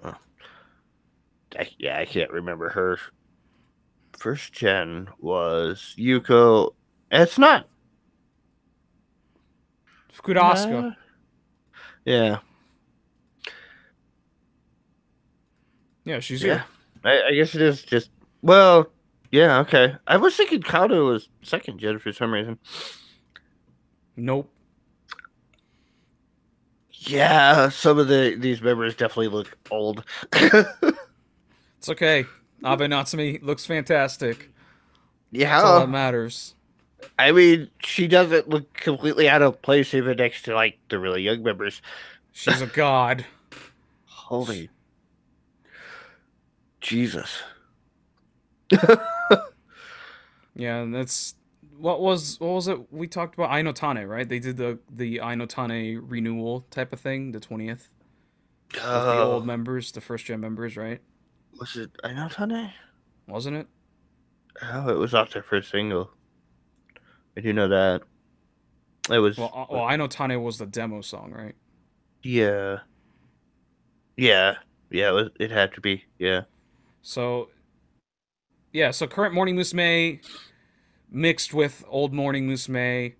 Oh. I can't remember her. First gen was Yuko. It's not Fukurasuka. Yeah. Yeah, she's here. I guess it is just. Well, yeah, okay. I was thinking Kato was second gen for some reason. Nope. Yeah, some of these members definitely look old. It's okay. Abe Natsumi looks fantastic. Yeah. That's all that matters. I mean, she doesn't look completely out of place even next to, like, the really young members. She's a god. Holy Jesus. Yeah, and that's what was it we talked about? Ainotane, right? They did the Ainotane renewal type of thing, the 20th. With the old members, the first gen members, right? Was it Ainotane? Wasn't it? Oh, it was off their first single. I do know that. It was. Well, Ainotane was the demo song, right? Yeah. Yeah. Yeah, it had to be. Yeah. So, yeah, so current Morning Musume mixed with old Morning Musume.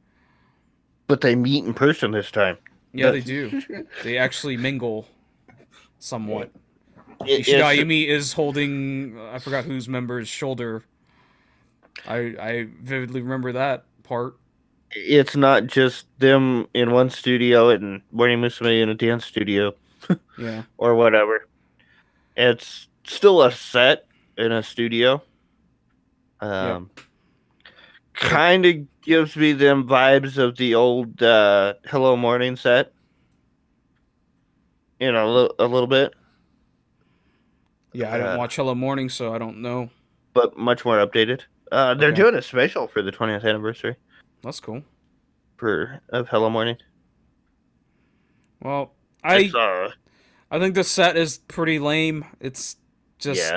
But they meet in person this time. Yeah, they do. They actually mingle somewhat. Yami is holding, I forgot whose member's shoulder. I vividly remember that part. It's not just them in one studio and Morning Musume in a dance studio. Yeah. Or whatever. It's still a set in a studio. Kind of gives me them vibes of the old Hello Morning set. You know, a little bit. Yeah, I didn't watch Hello Morning, so I don't know. But much more updated. They're doing a special for the 20th anniversary. That's cool. Of Hello Morning. Well, I think the set is pretty lame. It's just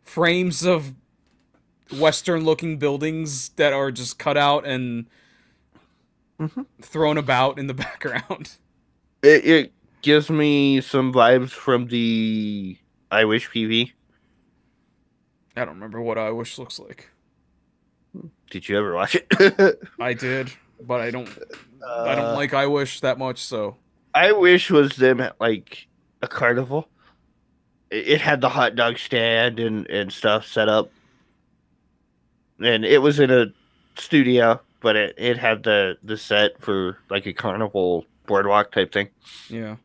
frames of Western-looking buildings that are just cut out and thrown about in the background. It gives me some vibes from the I Wish PV. I don't remember what I Wish looks like. Did you ever watch it? I did, but I don't uh, like I Wish that much, so I Wish was them at like a carnival. It had the hot dog stand and stuff set up, and it was in a studio, but it had the set for like a carnival boardwalk type thing. yeah.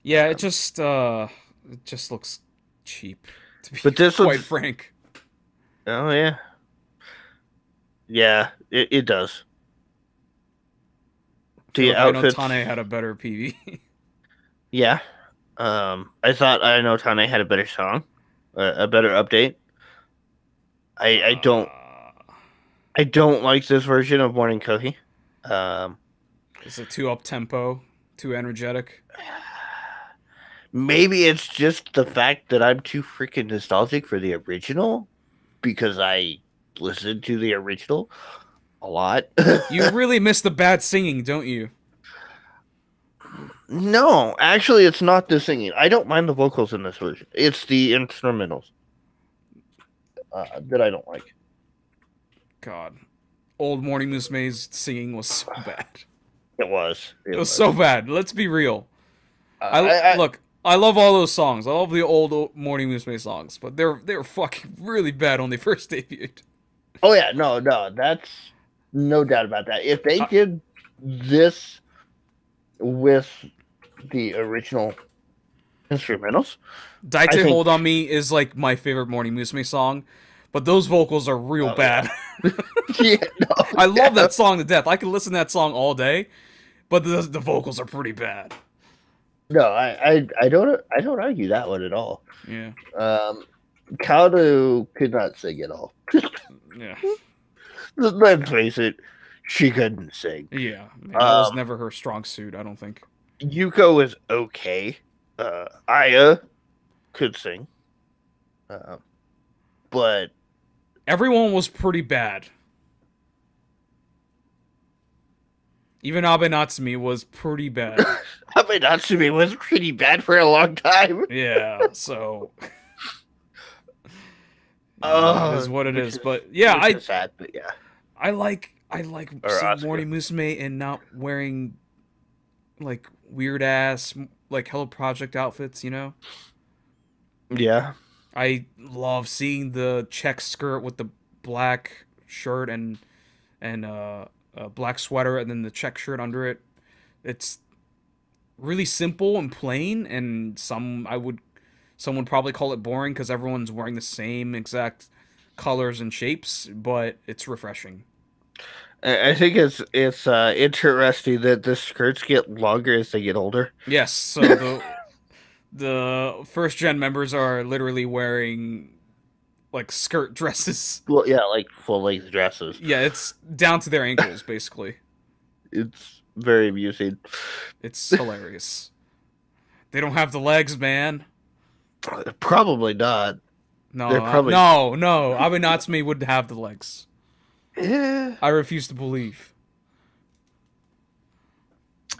Yeah, it just looks cheap, to be But this quite looks, frank. oh yeah, yeah, it does. I feel The like I know outfits, Tane had a better PV. yeah. I thought I know Tane had a better song, a better update. I I don't uh, I don't like this version of Morning Cookie. Um, is it too up tempo, too energetic? Maybe it's just the fact that I'm too freaking nostalgic for the original because I listened to the original a lot. You really miss the bad singing, don't you? No, actually, it's not the singing. I don't mind the vocals in this version. It's the instrumentals that I don't like. God, old Morning Musume's singing was so bad. It was. It It was was. so bad. Let's be real. I Look. I love all those songs. I love the old Morning Musume songs, but they were fucking really bad when they first debuted. oh yeah, no, that's no doubt about that. If they Uh, did this with the original instrumentals, I Daite think. Hold on Me is like my favorite Morning Musume song, but those vocals are real Oh yeah, bad. yeah, no, I love yeah. that song to death. I can listen to that song all day, but the vocals are pretty bad. No, I don't argue that one at all. Yeah, Um, Kaoru could not sing at all. yeah, Let's face it, she couldn't sing. yeah. Man, that was Um, never her strong suit. I don't think. Yuko is okay. Aya could sing, uh, but Everyone was pretty bad. Even Abe Natsumi was pretty bad. Abe Natsumi was pretty bad for a long time. Yeah, so it is what it is. But yeah, which is sad, but yeah. I like Or seeing Asuka. Morning Musume and not wearing like weird ass like Hello Project outfits, you know? Yeah. I love seeing the check skirt with the black shirt and a black sweater and then the check shirt under it. It's really simple and plain, and some would probably call it boring because everyone's wearing the same exact colors and shapes, but it's refreshing. I think it's interesting that the skirts get longer as they get older. Yes, so the first gen members are literally wearing like skirt dresses. Well, yeah, like full length dresses. Yeah, it's down to their ankles basically. It's very amusing. It's hilarious. They don't have the legs, man. Probably not. No, They're probably. no. Abe Natsumi would have the legs. Yeah. I refuse to believe.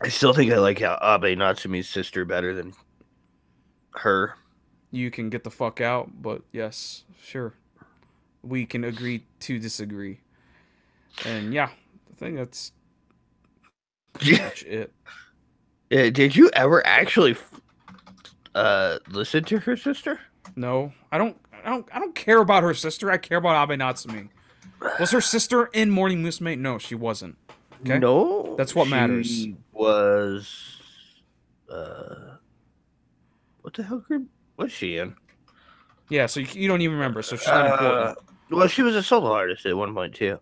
I still think I like Abe Natsumi's sister better than her. You can get the fuck out, but yes, sure. We can agree to disagree. And yeah, I think that's pretty much it. Did you ever actually listen to her sister? No, I don't care about her sister. I care about Abe Natsumi. Was her sister in Morning Musume? No, she wasn't. Okay? No, That's what she matters. was. Uh, what the hell group was she in? Yeah, so you don't even remember, so she's not important. Well, she was a solo artist at one point too.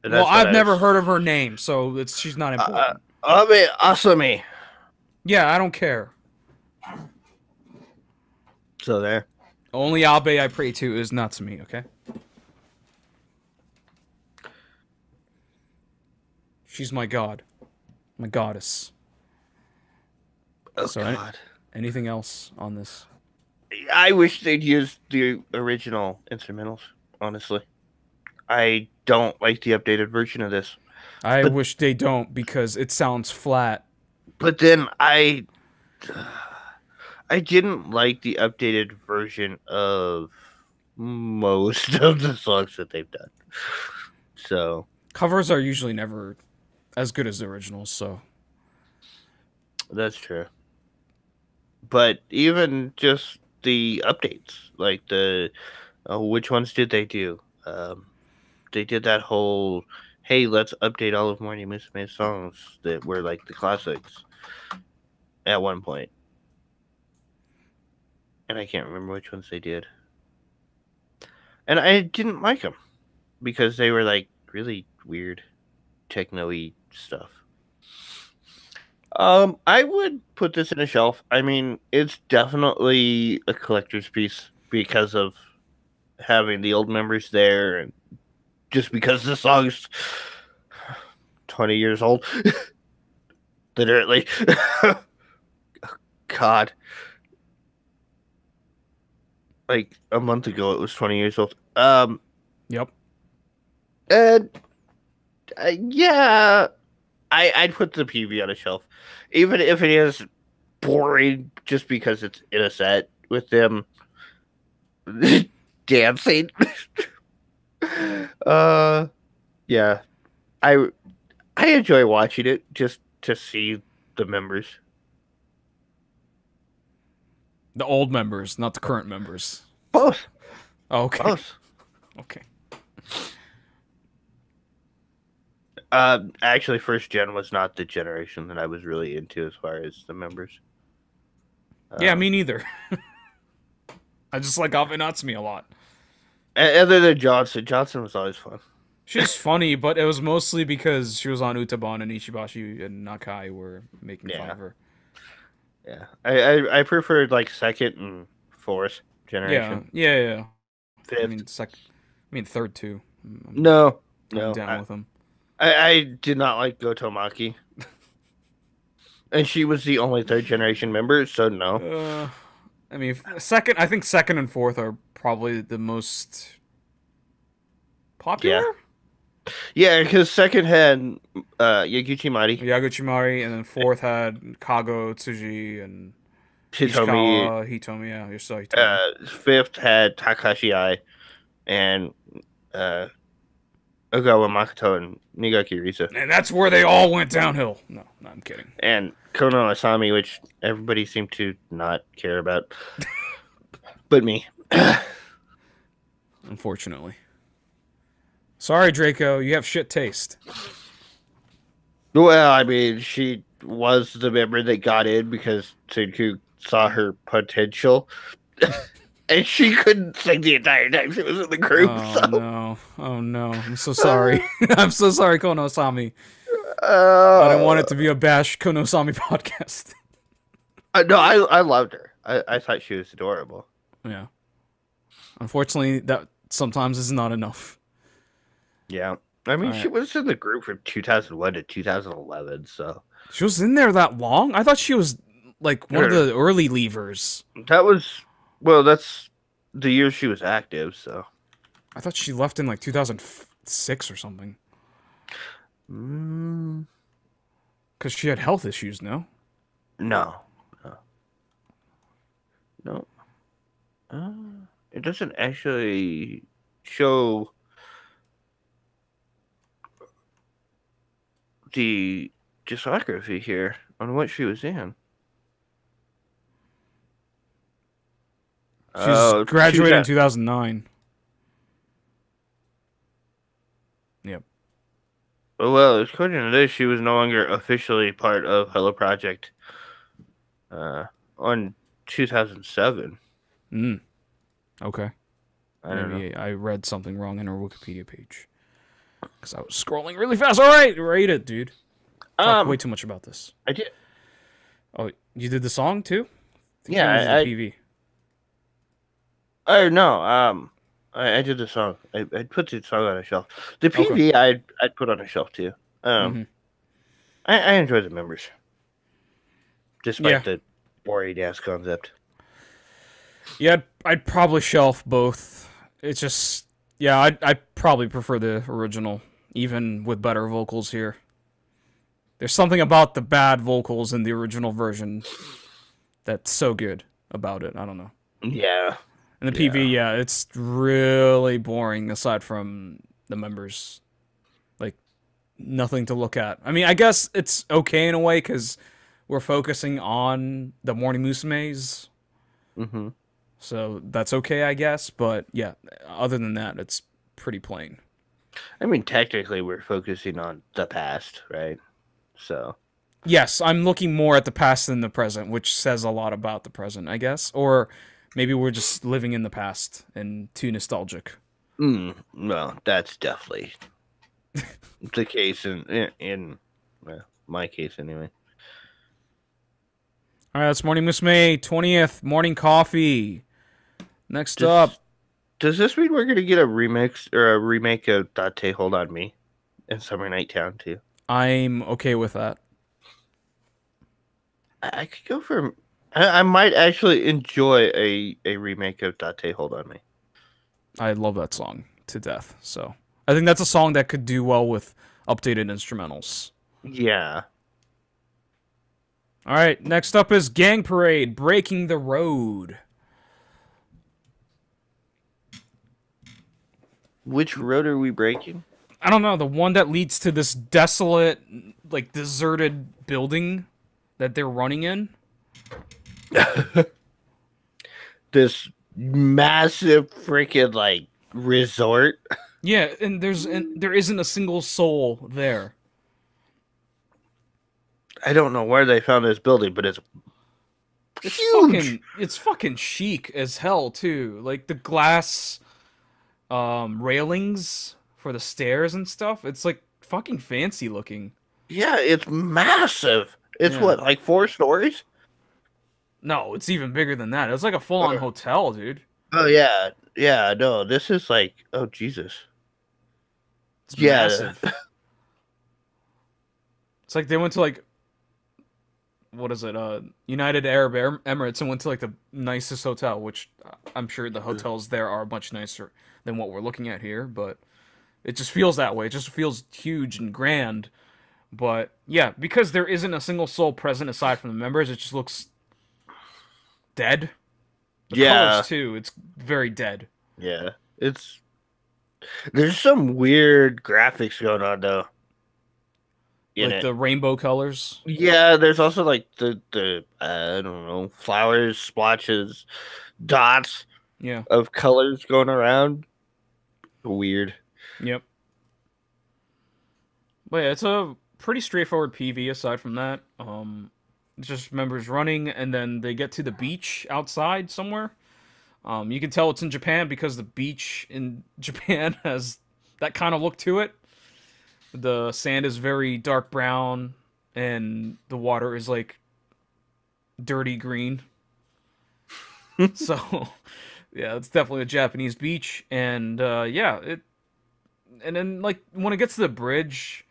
And Well, that's what I've never heard of her name, so she's not important. Abe Asami. Yeah, I don't care. So there. Only Abe I pray to is Natsumi, okay? She's my god. My goddess. Oh So, God. anything else on this? I wish they'd used the original instrumentals. Honestly, I don't like the updated version of this. I But wish they don't because it sounds flat. but then I didn't like the updated version of most of the songs that they've done. So Covers are usually never as good as the originals, so that's true. But even just the updates, like which ones did they do? They did that whole, hey, let's update all of Morning Musume's songs that were like the classics at one point. And I can't remember which ones they did. And I didn't like them because they were like really weird techno-y stuff. I would put this in a shelf. I mean, it's definitely a collector's piece because of having the old members there and just because the song's 20 years old. Literally. God. Like a month ago it was 20 years old. yep. And yeah, I'd put the PV on a shelf. Even if it is boring just because it's in a set with them dancing. Yeah. I enjoy watching it just to see the members. The old members, not the current members. Both. Oh, okay. Both. Okay. Actually, first gen was not the generation that I was really into as far as the members. Yeah, me neither. I just like Ave Natsume a lot. Other than Johnson. Johnson was always fun. She was funny, but it was mostly because she was on Utaban and Ichibashi and Nakai were making fun of her. Yeah, I preferred like second and fourth generation. Yeah. Fifth. I mean third too. No, I'm down with him. I did not like Gotomaki. And she was the only third generation member, so no. I mean, I think second and fourth are probably the most popular. Yeah, because second had Yaguchi Mari, and then fourth had Kago, Tsuji, and Hitomi. Hitomi, yeah, you're so Hitomi. Fifth had Takashi Ai, and Ogawa Makoto and Nigaki Risa. And that's where they all went downhill. No, I'm kidding. And Kono Asami, which everybody seemed to not care about. But me. Unfortunately. Sorry, Draco, you have shit taste. Well, I mean, she was the member that got in because Tsunku saw her potential. And she couldn't sing the entire time she was in the group. Oh no. I'm so sorry. I'm so sorry, Kono-sami. I don't want it to be a bash Kono-sami podcast. No, I loved her. I thought she was adorable. Yeah. Unfortunately, that sometimes is not enough. Yeah. I mean, she was in the group from 2001 to 2011, so... She was in there that long? I thought she was, like, one of the early leavers. That was... Well, that's the year she was active, so... I thought she left in, like, 2006 or something. Because she had health issues, no? No. It doesn't actually show the discography here on what she was in. She's graduated in 2009. Yep. Well, according to this, she was no longer officially part of Hello Project on 2007. Okay. I don't know. I read something wrong in her Wikipedia page. Because I was scrolling really fast. All right, rate it, dude. Talk way too much about this. I did. Oh, you did the song too? Yeah, I did the PV. Oh no, I did the song. I put the song on a shelf. The PV I'd put on a shelf too. I enjoy the members, despite the boring ass concept. Yeah, I'd probably shelf both. It's just Yeah, I probably prefer the original, even with better vocals here. There's something about the bad vocals in the original version that's so good about it. I don't know. Yeah, And the PV, yeah. yeah, it's really boring aside from the members. Like, nothing to look at. I mean, I guess it's okay in a way because we're focusing on the Morning Musumes, Hmm. so that's okay, I guess. But yeah, other than that, it's pretty plain. I mean, technically, we're focusing on the past, right? So, Yes, I'm looking more at the past than the present, which says a lot about the present, I guess. Or maybe we're just living in the past and too nostalgic. well, that's definitely the case in well, my case anyway. All right, that's Morning Musume 20th Morning Coffee. Next Does up, does this mean we're gonna get a remix or a remake of Date Hold on Me in Summer Night Town too? I'm okay with that. I could go for. I might actually enjoy a remake of Date Hold on Me. I love that song to death. So I think that's a song that could do well with updated instrumentals. Yeah. All right, next up is Gang Parade Breaking the Road. Which road are we breaking? I don't know, the one that leads to this desolate, like deserted building that they're running in. This massive freaking like resort. Yeah, and there isn't a single soul there. I don't know where they found this building, but it's It's huge. fucking chic as hell too. Like the glass railings for the stairs and stuff. It's like fucking fancy looking. Yeah, it's massive. It's Yeah. what, like 4 stories? No, it's even bigger than that. It's like a full on Uh, hotel, dude. Oh yeah, yeah. No, this is like, oh Jesus. It's Yeah, massive. It's like they went to like what is it? United Arab Emirates and went to like the nicest hotel, which I'm sure the hotels there are much nicer than what we're looking at here, but it just feels that way. It just feels huge and grand. But yeah, because there isn't a single soul present aside from the members, it just looks dead. The colors yeah, too, it's very dead. yeah. It's there's some weird graphics going on though in Like it. the rainbow colors. Yeah, there's also like the I don't know, flowers, splotches, dots Yeah. of colors going around. Weird. Yep. But yeah, it's a pretty straightforward PV aside from that. It's just members running and then they get to the beach outside somewhere. You can tell it's in Japan because the beach in Japan has that kind of look to it. The sand is very dark brown and the water is like dirty green. So, yeah, it's definitely a Japanese beach and yeah, it and then like when it gets to the bridge,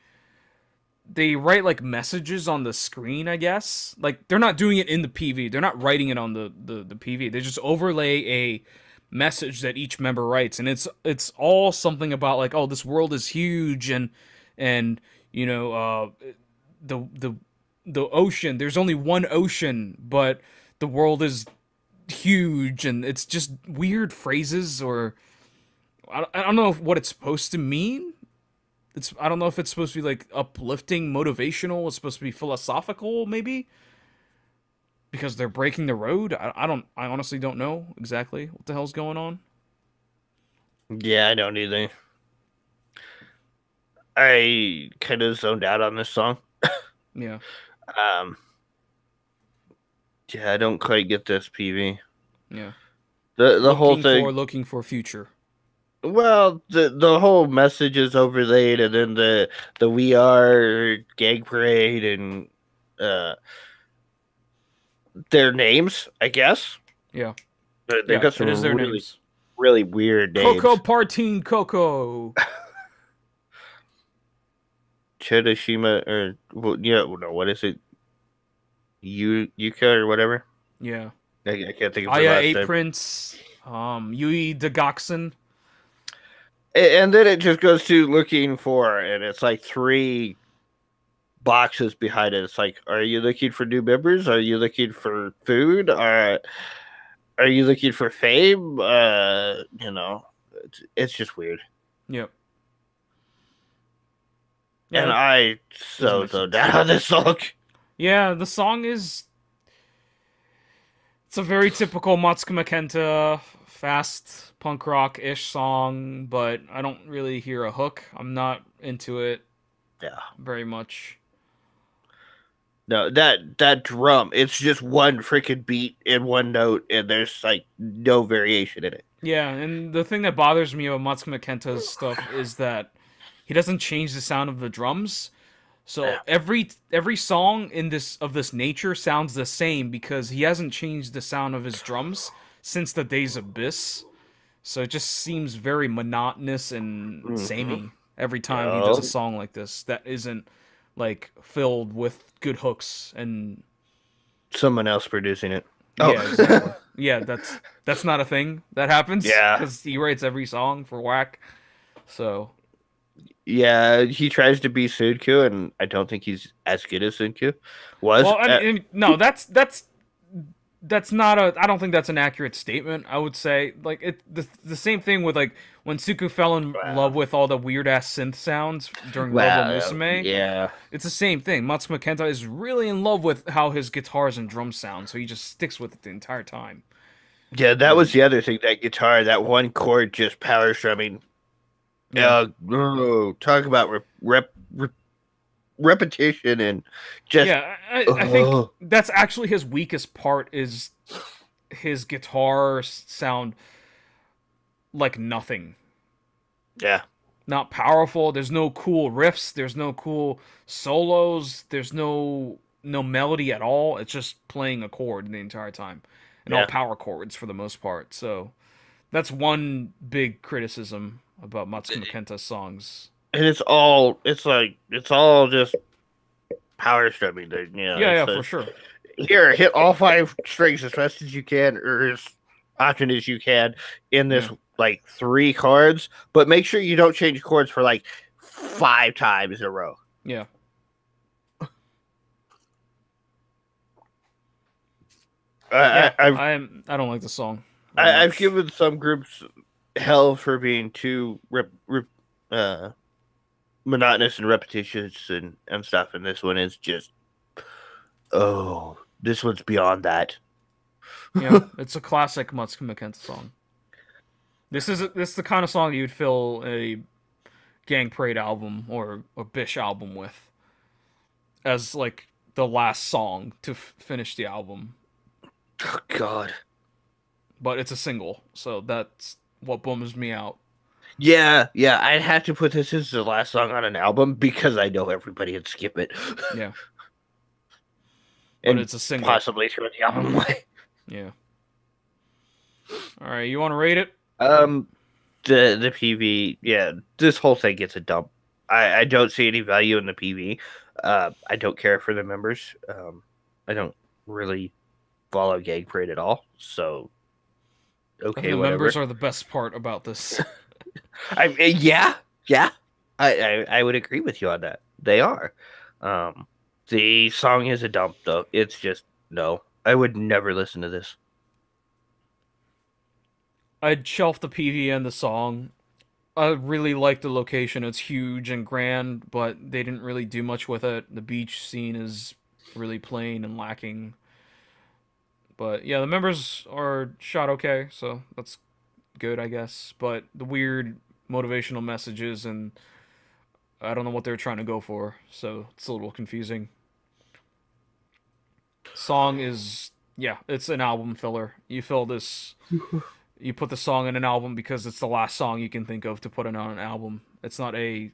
they write like messages on the screen, I guess. Like they're not doing it in the PV. They're not writing it on the PV. They just overlay a message that each member writes, and it's all something about like, oh, this world is huge, and you know, the the the ocean. There's only one ocean, but the world is huge, and it's just weird phrases or I don't know what it's supposed to mean. I don't know if it's supposed to be like uplifting, motivational. It's supposed to be philosophical, maybe because they're breaking the road. I honestly don't know exactly what the hell's going on. Yeah, I don't either. I kind of zoned out on this song. Yeah, Um, yeah, I don't quite get this PV. yeah. The whole thing. Looking for future. Well, the whole message is overlaid, and then the We Are Gang Parade and uh their names, I guess. Yeah, They've yeah. got It is some their really names. really weird Coco names. Partine Coco. Chodashima or well, yeah, no, what is it? Yuka or whatever. Yeah. I can't think of her Aya last Eight name. Prince. Yui Dagaksen. And then it just goes to looking for, and it's like three boxes behind it. It's like, are you looking for new members? Are you looking for food? Are you looking for fame? It's just weird. Yep. And Yeah, I doesn't so make sense. down on this song. Yeah, the song is it's a very typical Matsuka Kenta fast punk rock ish song, but I don't really hear a hook. I'm not into it Yeah. very much. No, that drum, it's just one freaking beat in one note, and there's like no variation in it. Yeah, and the thing that bothers me about Matsuka Kenta's stuff is that he doesn't change the sound of the drums. So Yeah. every song in this nature sounds the same because he hasn't changed the sound of his drums since the days of Abyss. So it just seems very monotonous and Mm-hmm. samey every time he does a Yo. song like this that isn't like filled with good hooks and Someone else producing it. yeah, Oh. exactly. Yeah, that's not a thing that happens Yeah. because he writes every song for Whack. So Yeah, he tries to be Sunkyu, and I don't think he's as good as Sunkyu was. well, no, that's not a. I don't think that's an accurate statement. I would say like the same thing with like when Suku fell in Wow. love with all the weird ass synth sounds during Robo Wow. Musume. Yeah. It's the same thing. Matsumo Kenta is really in love with how his guitars and drums sound, so he just sticks with it the entire time. Yeah, that was And the other thing. That guitar, that one chord, just power strumming. yeah, Talk about repetition and just. yeah, I think Oh, that's actually his weakest part is his guitar sound like nothing. yeah. Not powerful. There's no cool riffs. There's no cool solos. There's no melody at all. It's just playing a chord the entire time, and all Yeah. power chords for the most part. So that's one big criticism about Matsumo Kenta's songs. And it's all just power strumming. Yeah, It's yeah, for sure. here, hit all five strings as fast as you can, or as often as you can in this Yeah, like three chords, but make sure you don't change chords for like five times in a row. yeah, yeah. I've I don't like the song very I've much. given some groups hell for being too uh, monotonous and repetitious and stuff, and this one is just this one's beyond that. Yeah, it's a classic Matsumo Kenta song. This is the kind of song you'd fill a Gang Parade album or a Bish album with as like the last song to finish the album. Oh, God. But it's a single, so that's what bums me out. Yeah, yeah, I'd have to put this as the last song on an album because I know everybody would skip it Yeah, but and it's a single. possibly throw the album away. Yeah. All right, you want to rate it? Um, the PV, yeah, this whole thing gets a dump. I don't see any value in the PV. I don't care for the members. I don't really follow Gang Parade at all. So And okay, the members whatever. are the best part about this. Yeah, yeah. I would agree with you on that. They are. Um, the song is a dump though. It's just no. I would never listen to this. I'd shelf the PV and the song. I really like the location. It's huge and grand, but they didn't really do much with it. The beach scene is really plain and lacking. But yeah, the members are shot okay, so that's good, I guess. But the weird motivational messages and I don't know what they're trying to go for, so it's a little confusing. Song is yeah, it's an album filler. You put the song in an album because it's the last song you can think of to put it on an album. It's not a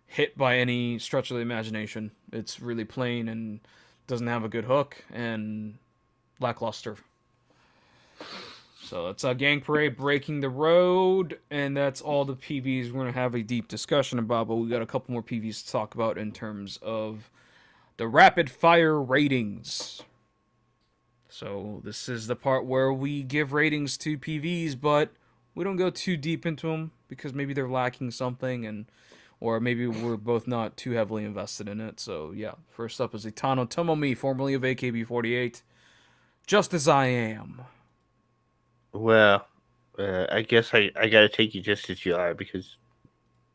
hit by any stretch of the imagination. It's really plain and doesn't have a good hook and lackluster. So that's Gang Parade Breaking the Road, and that's all the PVs we're going to have a deep discussion about, but we got a couple more PVs to talk about in terms of the rapid fire ratings. So this is the part where we give ratings to PVs, but we don't go too deep into them. because maybe they're lacking something, and or maybe we're both not too heavily invested in it. So yeah, first up is Itano Tomomi, formerly of AKB48, Just As I Am. Well, I guess I gotta take you just as you are because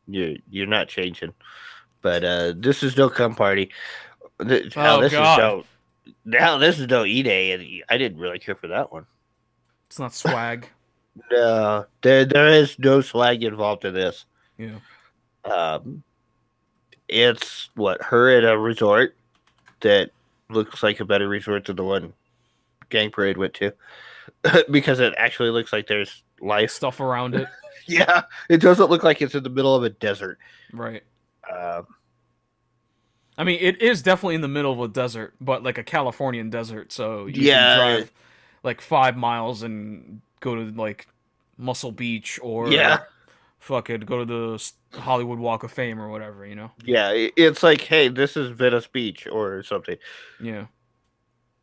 you're not changing. But this is no come party. Hell, Oh this is God, no. Hell, this is no E-Day, and I didn't really care for that one. it's not swag. No, there is no swag involved in this. Yeah. Um, it's what her at a resort that looks like a better resort than the one Gang Parade went to, because it actually looks like there's life Stuff around it. Yeah, it doesn't look like it's in the middle of a desert. Right. Um, I mean, it is definitely in the middle of a desert, but like a Californian desert. So you Yeah. can drive like 5 miles and go to like Muscle Beach or yeah, fucking go to the Hollywood Walk of Fame or whatever, you know? yeah. It's like, hey, this is Venice Beach or something. Yeah.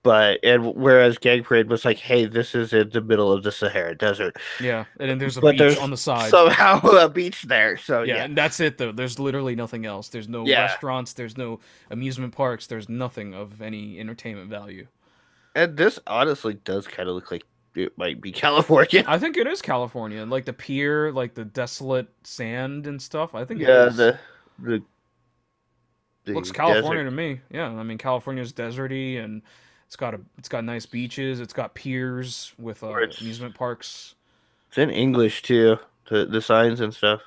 And whereas Gang Parade was like, hey, this is in the middle of the Sahara Desert. Yeah. And then there's a But beach there's on the side. somehow a beach there. So Yeah, yeah. and that's it though. There's literally nothing else. There's no Yeah. restaurants, there's no amusement parks, there's nothing of any entertainment value. And this honestly does kind of look like it might be California. I think it is California. Like the pier, like the desolate sand and stuff. I think it Yeah, is. the Looks California desert. to me. Yeah, I mean California's deserty and it's got nice beaches. It's got piers with amusement parks. It's in English too. The signs and stuff.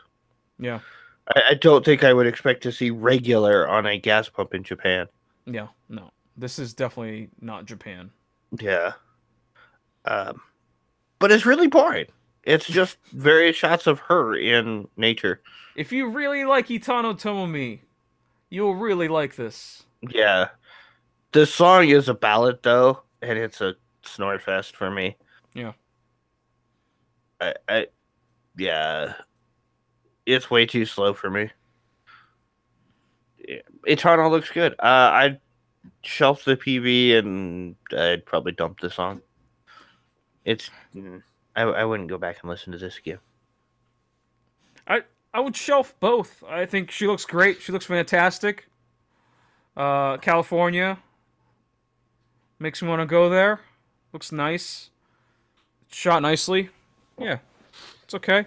Yeah, I don't think I would expect to see regular on a gas pump in Japan. yeah, no, this is definitely not Japan. Yeah. But it's really boring. It's just various shots of her in nature. If you really like Itano Tomomi, you'll really like this. Yeah. The song is a ballad though, and it's a snore fest for me. Yeah. Yeah. It's way too slow for me. Yeah. Eternal looks good. I'd shelf the PV and I'd probably dump the song. It's I wouldn't go back and listen to this again. I would shelf both. I think she looks great. She looks fantastic. California makes me want to go there. Looks nice. Shot nicely. Yeah, it's okay.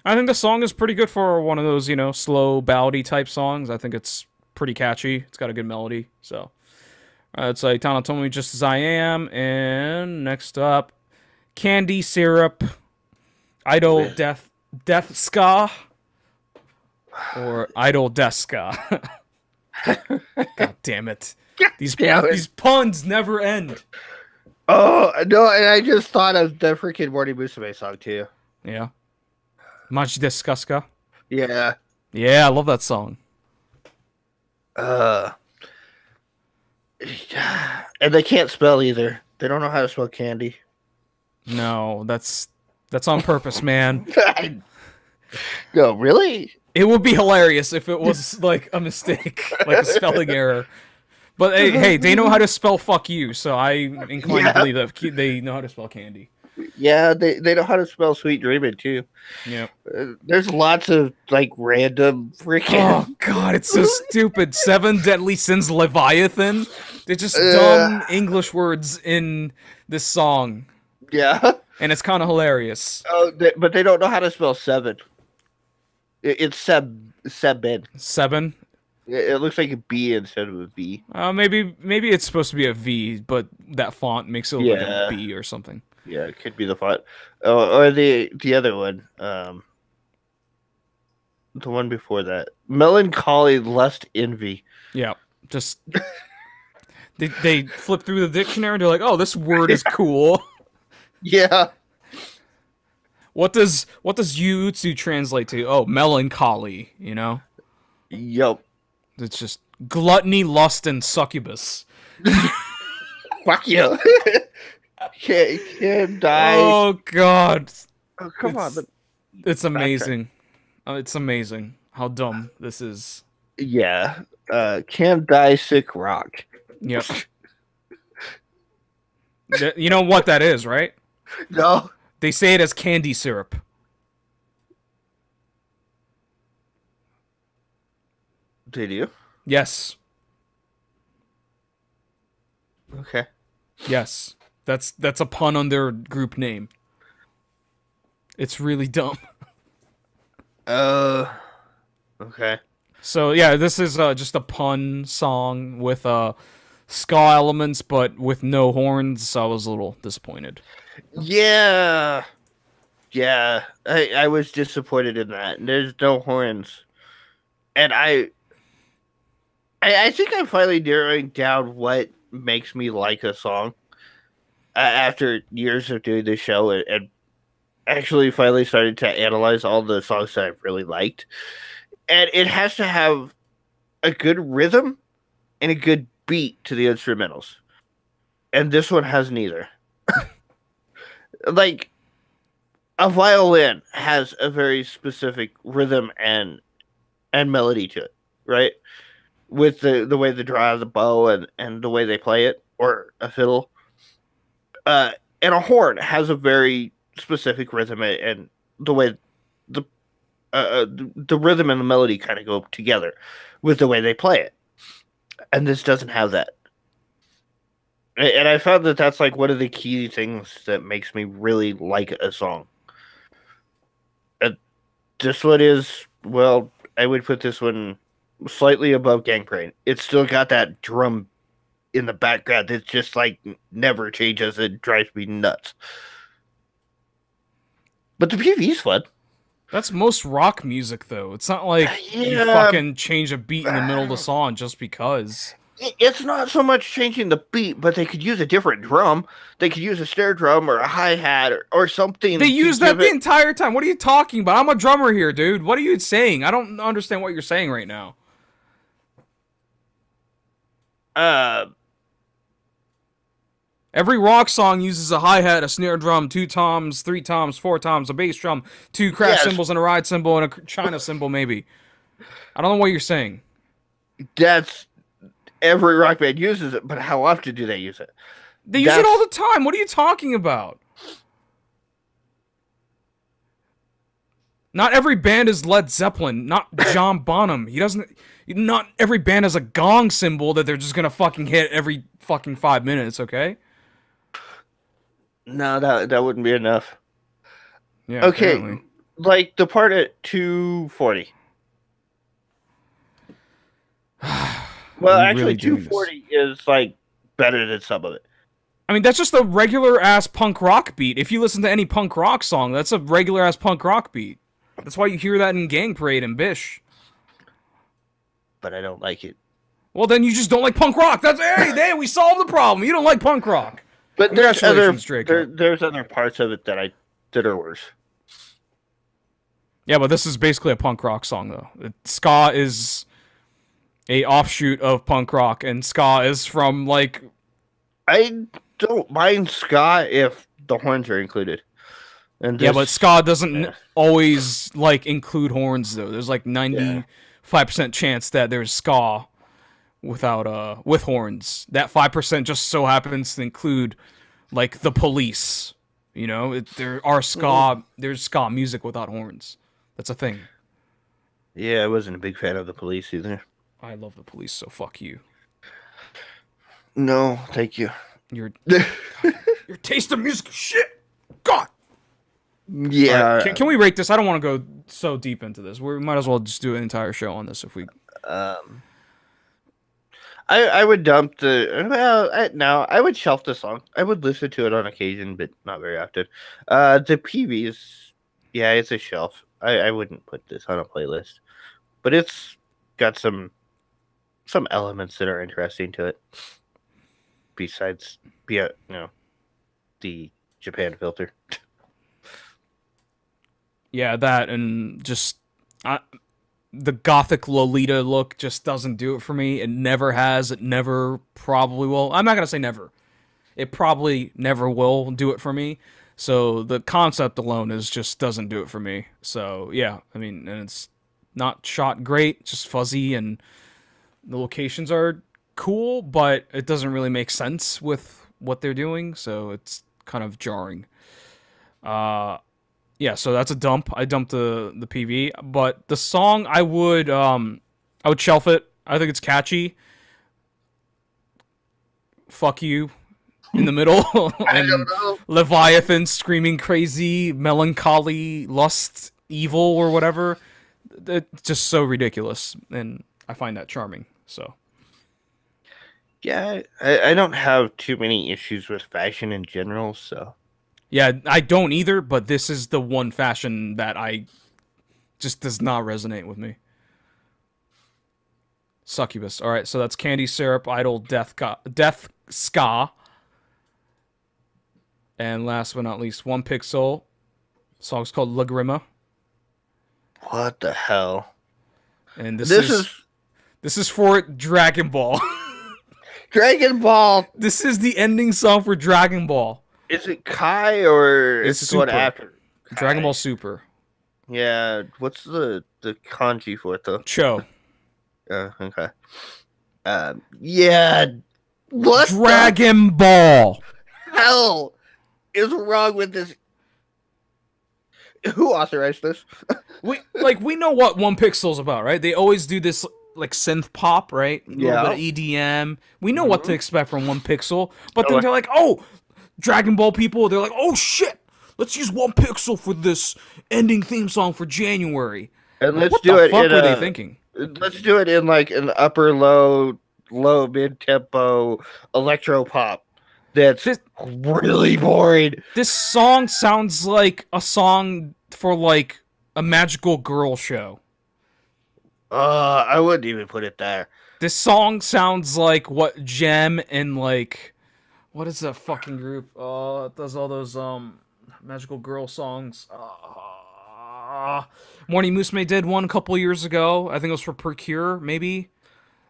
I think the song is pretty good for one of those, slow, ballady type songs. I think it's pretty catchy. It's got a good melody. So, it's like Itano Tomomi, Just As I Am. And next up, Candye Syrup, Idol Death Ska, or Idol Death Ska. God damn it. These puns never end. Oh, no, and I just thought of the freaking Morning Musume song, too. Yeah. Maji desu ka? Yeah. Yeah, I love that song. And they can't spell either. They don't know how to spell candy. No, that's on purpose, man. No, really? It would be hilarious if it was like a mistake, like a spelling error. But hey, they know how to spell "fuck you," so I'm inclined to believe that they know how to spell candy. Yeah, they know how to spell "sweet dreaming" too. Yeah. There's lots of like random freaking. Oh God, it's so stupid. 7 Deadly Sins Leviathan. They're just dumb English words in this song. Yeah. And it's kind of hilarious. Oh, but they don't know how to spell 7. It's Sebin. 7. It looks like a B instead of a V. Maybe it's supposed to be a V, but that font makes it look like a B or something. Yeah, it could be the font. Or the other one. The one before that. Melancholy, Lust, Envy. Yeah, just... they flip through the dictionary and they're like, oh, this word is cool. Yeah. What does Yutsu translate to? Oh, melancholy, Yup. It's just gluttony, lust, and succubus. Fuck you. Can't die. Oh God. Oh, come on. It's amazing. It's amazing how dumb this is. Yeah. Can't die, sick rock. Yep. You know what that is, right? No. They say it as Candye Syrup. They do? Yes. Okay. Yes. That's a pun on their group name. It's really dumb. Okay. So yeah, this is just a pun song with ska elements, but with no horns. So I was a little disappointed. Yeah. Yeah. I was disappointed in that. There's no horns. And I think I'm finally narrowing down what makes me like a song after years of doing this show and actually finally started to analyze all the songs that I've really liked. And it has to have a good rhythm and a good beat to the instrumentals. And this one has neither. Like, a violin has a very specific rhythm and melody to it, right? With the way they draw the bow and the way they play it, or a fiddle. And a horn has a very specific rhythm and the way the rhythm and the melody kind of go together with the way they play it. And this doesn't have that. And I found that that's like one of the key things that makes me really like a song. And this one is, well, I would put this one slightly above Gangplank. It's still got that drum in the background that just like never changes. It drives me nuts. But the PV's fun. That's most rock music, though. It's not like you fucking change a beat in the middle of the song just because. It's not so much changing the beat, but they could use a different drum. They could use a snare drum or a hi-hat or something. They use that the entire time. What are you talking about? I'm a drummer here, dude. What are you saying? I don't understand what you're saying right now. Every rock song uses a hi-hat, a snare drum, 2 toms, 3 toms, 4 toms, a bass drum, 2 crash cymbals, and a ride cymbal, and a China cymbal, maybe. I don't know what you're saying. That's... Every rock band uses it, but how often do they use it? They use it all the time. What are you talking about? Not every band is Led Zeppelin. Not John Bonham. He doesn't... Not every band has a gong cymbal that they're just gonna fucking hit every fucking 5 minutes, okay? No, that wouldn't be enough. Yeah, okay, apparently. Like the part at 2:40. Well, actually, really 2:40 is like better than some of it. I mean, that's just a regular ass punk rock beat. If you listen to any punk rock song, that's a regular ass punk rock beat. That's why you hear that in Gang Parade and Bish. But I don't like it. Well, then you just don't like punk rock. That's hey, we solved the problem. You don't like punk rock. But there's other parts of it that are worse. Yeah, but this is basically a punk rock song, though. Ska is a offshoot of punk rock, and ska is from, like... I don't mind ska if the horns are included. And yeah, but ska doesn't always, like, include horns, though. There's, like, 95% chance that there's ska without, with horns. That 5% just so happens to include, like, the Police. You know? There's ska music without horns. That's a thing. Yeah, I wasn't a big fan of the Police, either. I love the Police, so fuck you. No, thank you. Your taste of music is shit. God. Yeah. Right, can we rate this? I don't want to go so deep into this. We might as well just do an entire show on this if we. I would dump I would shelf the song. I would listen to it on occasion, but not very often. The PV is, yeah, it's a shelf. I wouldn't put this on a playlist, but it's got some elements that are interesting to it. Besides, the Japan filter. Yeah, that and just the gothic Lolita look just doesn't do it for me. It never has. It never probably will. I'm not gonna say never. It probably never will do it for me. So the concept alone just doesn't do it for me. So yeah, I mean, and it's not shot great, just fuzzy, and the locations are cool, but it doesn't really make sense with what they're doing, so it's kind of jarring. Yeah, so that's a dump. I dumped the PV, but the song I would shelf it. I think it's catchy. Fuck you in the middle, I don't and know. Leviathan screaming crazy, melancholy, lust, evil, or whatever. It's just so ridiculous, and I find that charming. So Yeah, I don't have too many issues with fashion in general, so. yeah, I don't either. But this is the one fashion that I just does not resonate with me. Succubus. All right, so that's Candye Syrup, Idol, Death Ska, and last but not least, One Pixel. Song's called LAGRIMA, What the hell? and This is this is for Dragon Ball. Dragon Ball. This is the ending song for Dragon Ball. Is it Kai or It's is it what Super. after? Dragon Kai. Ball Super. Yeah, what's the kanji for it though? Cho. Okay. Yeah. What Dragon Ball. the hell is wrong with this? Who authorized this? We know what One Pixel's about, right? They always do this like synth pop, right? A little bit of EDM. We know what to expect from One Pixel, but then they're like, "Oh, Dragon Ball people." They're like, "Oh shit, let's use One Pixel for this ending theme song for January." And let's what do the it fuck in were they thinking? Let's do it in like an upper low mid tempo electro pop. That's really boring. This song sounds like a song for like a magical girl show. I wouldn't even put it there. This song sounds like what Gem and like what is that fucking group? It does all those magical girl songs. Morning Musume did one a couple years ago. I think it was for Procure, maybe.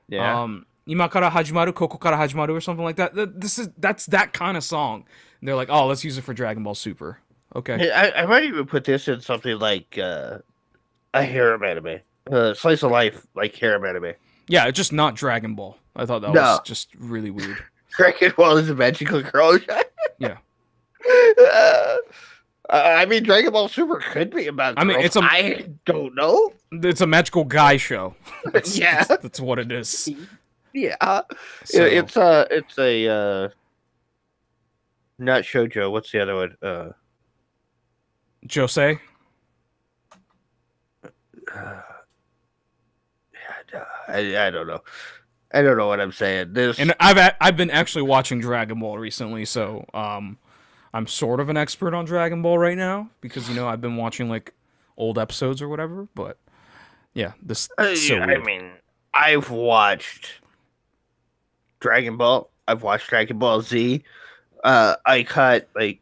Yeah. Ima kara hajimaru, koko kara hajimaru, or something like that. That's that kind of song. And they're like, oh, let's use it for Dragon Ball Super. Okay. Hey, I might even put this in something like a harem anime, slice of life like harem anime. Yeah, it's just not Dragon Ball. I thought that was just really weird. Dragon Ball is a magical girl. Yeah. I mean, Dragon Ball Super could be about girls. I mean, I don't know. It's a magical guy show. Yeah. That's what it is. Yeah. So, It's a not shoujo. What's the other one? Josei. I don't know. I don't know what I'm saying. And I've been actually watching Dragon Ball recently, so I'm sort of an expert on Dragon Ball right now because I've been watching like old episodes or whatever. But yeah, this is so weird. I mean, I've watched Dragon Ball. I've watched Dragon Ball Z. I cut like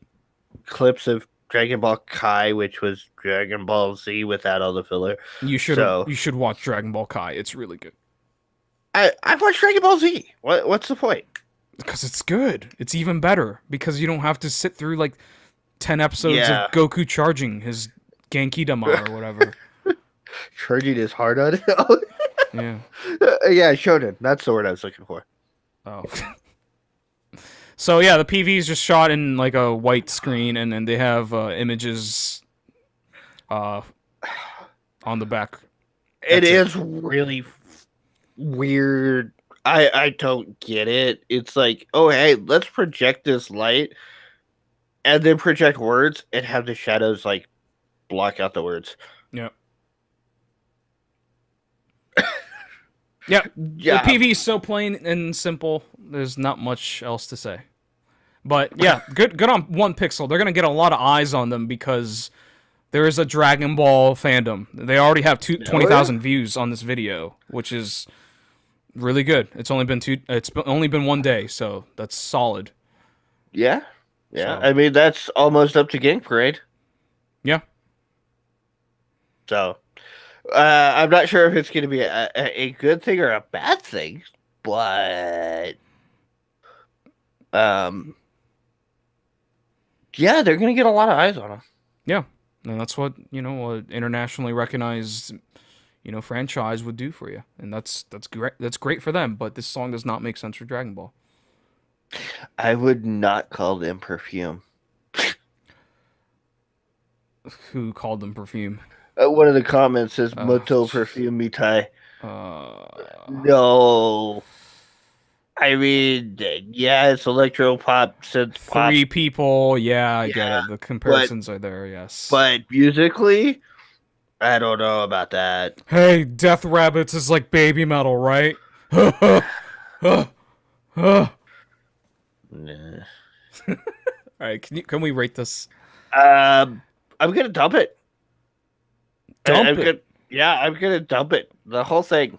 clips of Dragon Ball Kai, which was Dragon Ball Z without all the filler. You should watch Dragon Ball Kai. It's really good. I've watched Dragon Ball Z. What's the point? Because it's good. It's even better because you don't have to sit through like 10 episodes of Goku charging his Genki Dama or whatever. Charging his heart on it. Yeah. Yeah, Shonen. That's the word I was looking for. Oh. So yeah, the PV is just shot in like a white screen, and then they have images on the back. It is really weird. I don't get it. It's like, oh hey, let's project this light, and then project words, and have the shadows like block out the words. Yeah. Yeah. The PV is so plain and simple. There's not much else to say. But yeah, good on One Pixel. They're gonna get a lot of eyes on them because there is a Dragon Ball fandom. They already have 20,000 views on this video, which is really good. It's only been 1 day, so that's solid. Yeah. Yeah. So, I mean, that's almost up to Gang Parade. Yeah. So I'm not sure if it's going to be a good thing or a bad thing, but yeah, they're going to get a lot of eyes on them. Yeah, and that's what an internationally recognized franchise would do for you, and that's great. That's great for them. But this song does not make sense for Dragon Ball. I would not call them perfume. Who called them perfume? One of the comments says "Moto perfume mitai." No. I mean, yeah, it's electro pop, synth pop. Three people. Yeah, I get Yeah, it. The but comparisons are there. Yes. but musically, I don't know about that. Hey, DESU.Rabbits is like baby metal, right? All Nah. right, can we rate this? I'm gonna dump it. Dump I'm it. gonna yeah, I'm gonna dump it. The whole thing.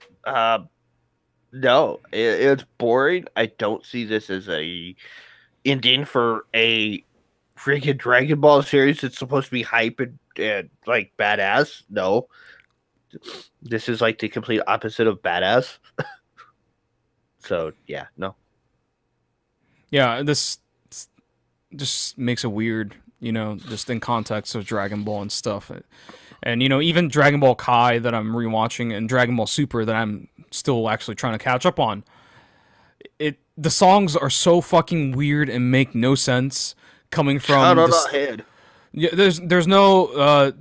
No, it's boring. I don't see this as a ending for a freaking Dragon Ball series that's supposed to be hype and like badass. No, this is like the complete opposite of badass. So yeah, no. Yeah, this just makes it weird, just in context of Dragon Ball and stuff. And even Dragon Ball Kai that I'm rewatching and Dragon Ball Super that I'm still actually trying to catch up on. The songs are so fucking weird and make no sense coming Shut from on this. ahead. Yeah, there's no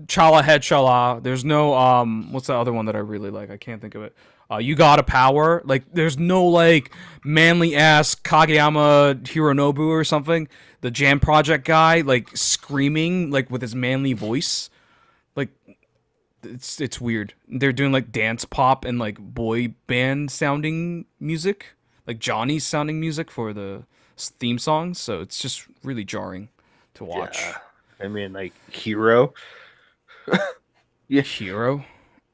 Chala Head Chala. There's no what's the other one that I really like? I can't think of it. You Got a Power. Like there's no like manly ass Kageyama Hironobu or something. The Jam Project guy like screaming like with his manly voice. Like it's weird. They're doing like dance pop and like boy band sounding music, like Johnny's sounding music for the theme songs. So it's just really jarring to watch. Yeah, I mean like Hero. Yeah, Hero.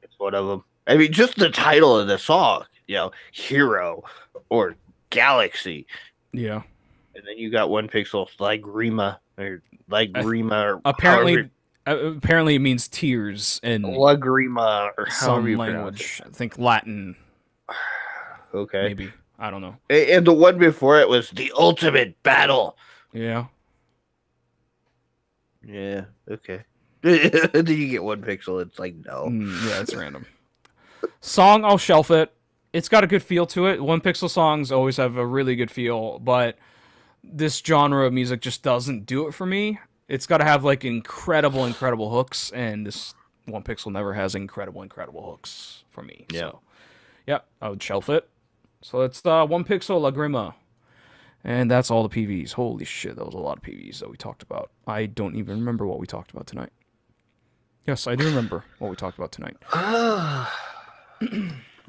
it's one of them. I mean, just the title of the song, Hero or Galaxy, Yeah. and then you got One Pixel LAGRIMA or LAGRIMA or Apparently, apparently it means tears in LAGRIMA or however some you pronounce it. language. I think Latin, Okay, maybe. I don't know. and the one before it was the ultimate battle. Yeah. Yeah, okay. Then you get One Pixel. It's like no. Yeah, it's random. Song, I'll shelf it. It's got a good feel to it. One Pixel songs always have a really good feel, but this genre of music just doesn't do it for me. It's got to have like incredible, incredible hooks, and this One Pixel never has incredible, incredible hooks for me. Yeah. So, yeah, I would shelf it. So it's One Pixel LAGRIMA. And that's all the PVs. Holy shit, that was a lot of PVs that we talked about. I don't even remember what we talked about tonight. Yes, I do remember what we talked about tonight.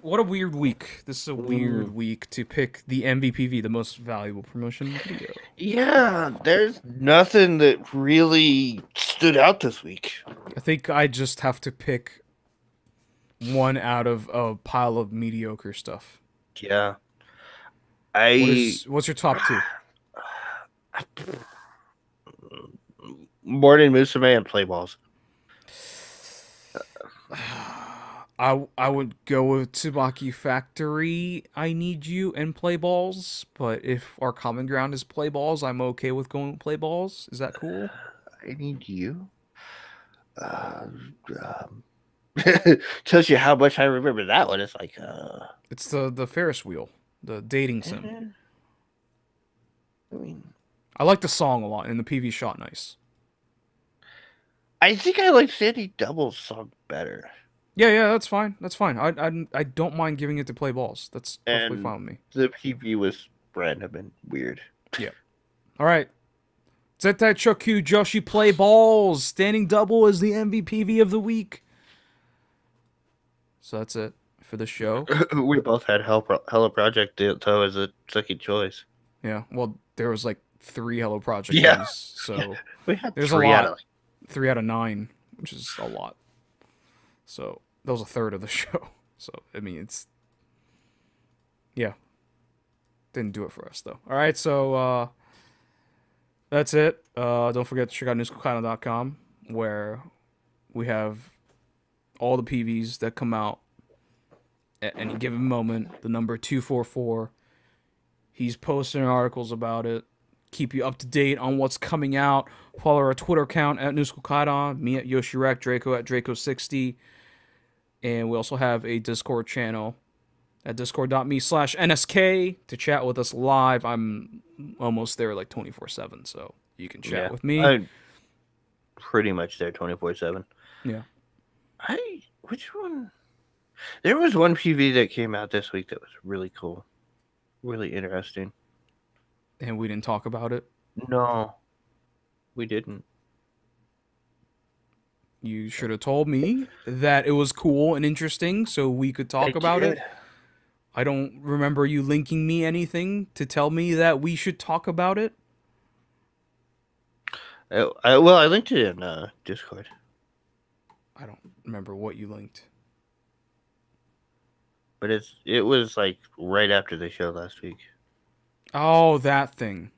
What a weird week. This is a weird week to pick the MVPV, the most valuable promotion video. Yeah, there's nothing that really stood out this week. I think I just have to pick one out of a pile of mediocre stuff. Yeah. What's your top two? Morning Musume and Playballs. I would go with Tsubaki Factory, I Need You, and Playballs. But if our common ground is Playballs, I'm okay with going with Playballs. Is that cool? I Need You. Tells you how much I remember that one. It's like It's the Ferris wheel, the dating sim. I mean, I like the song a lot, and the PV shot nice. I think I like Sandy Double's song better. Yeah, that's fine. That's fine. I don't mind giving it to Playballs. That's perfectly And fine with me. the PV was random and weird. Yeah. All right. Zettai Chokkyu Joshi Playballs. Standing double is the MVPV of the week. So that's it for the show. We both had Hello Project Ditto as a second choice. Yeah. Well, there was like 3 Hello Project Yeah. ones, so We had there's three a lot. out of 3 out of 9, which is a lot. So that was a third of the show. So I mean, it's didn't do it for us though. All right, so that's it. Don't forget to check out newskaidan.com where we have all the PVs that come out at any given moment. The number 244. He's posting articles about it. Keep you up to date on what's coming out. Follow our Twitter account at Schook Kaidan, me at Yoshirek, Draco at Draco60. And we also have a Discord channel at discord.me/NSK to chat with us live. I'm almost there like 24/7, so you can chat with me. I'm pretty much there 24/7. Yeah. Which one? There was one PV that came out this week that was really cool, really interesting. And we didn't talk about it. No, we didn't. You should have told me that it was cool and interesting so we could talk about it. I don't remember you linking me anything to tell me that we should talk about it. I linked it in Discord. I don't remember what you linked. But it was like right after the show last week. Oh, that thing.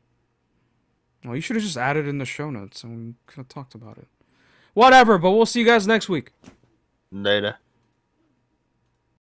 Well, you should have just added it in the show notes and we could have talked about it. Whatever, but we'll see you guys next week. Later.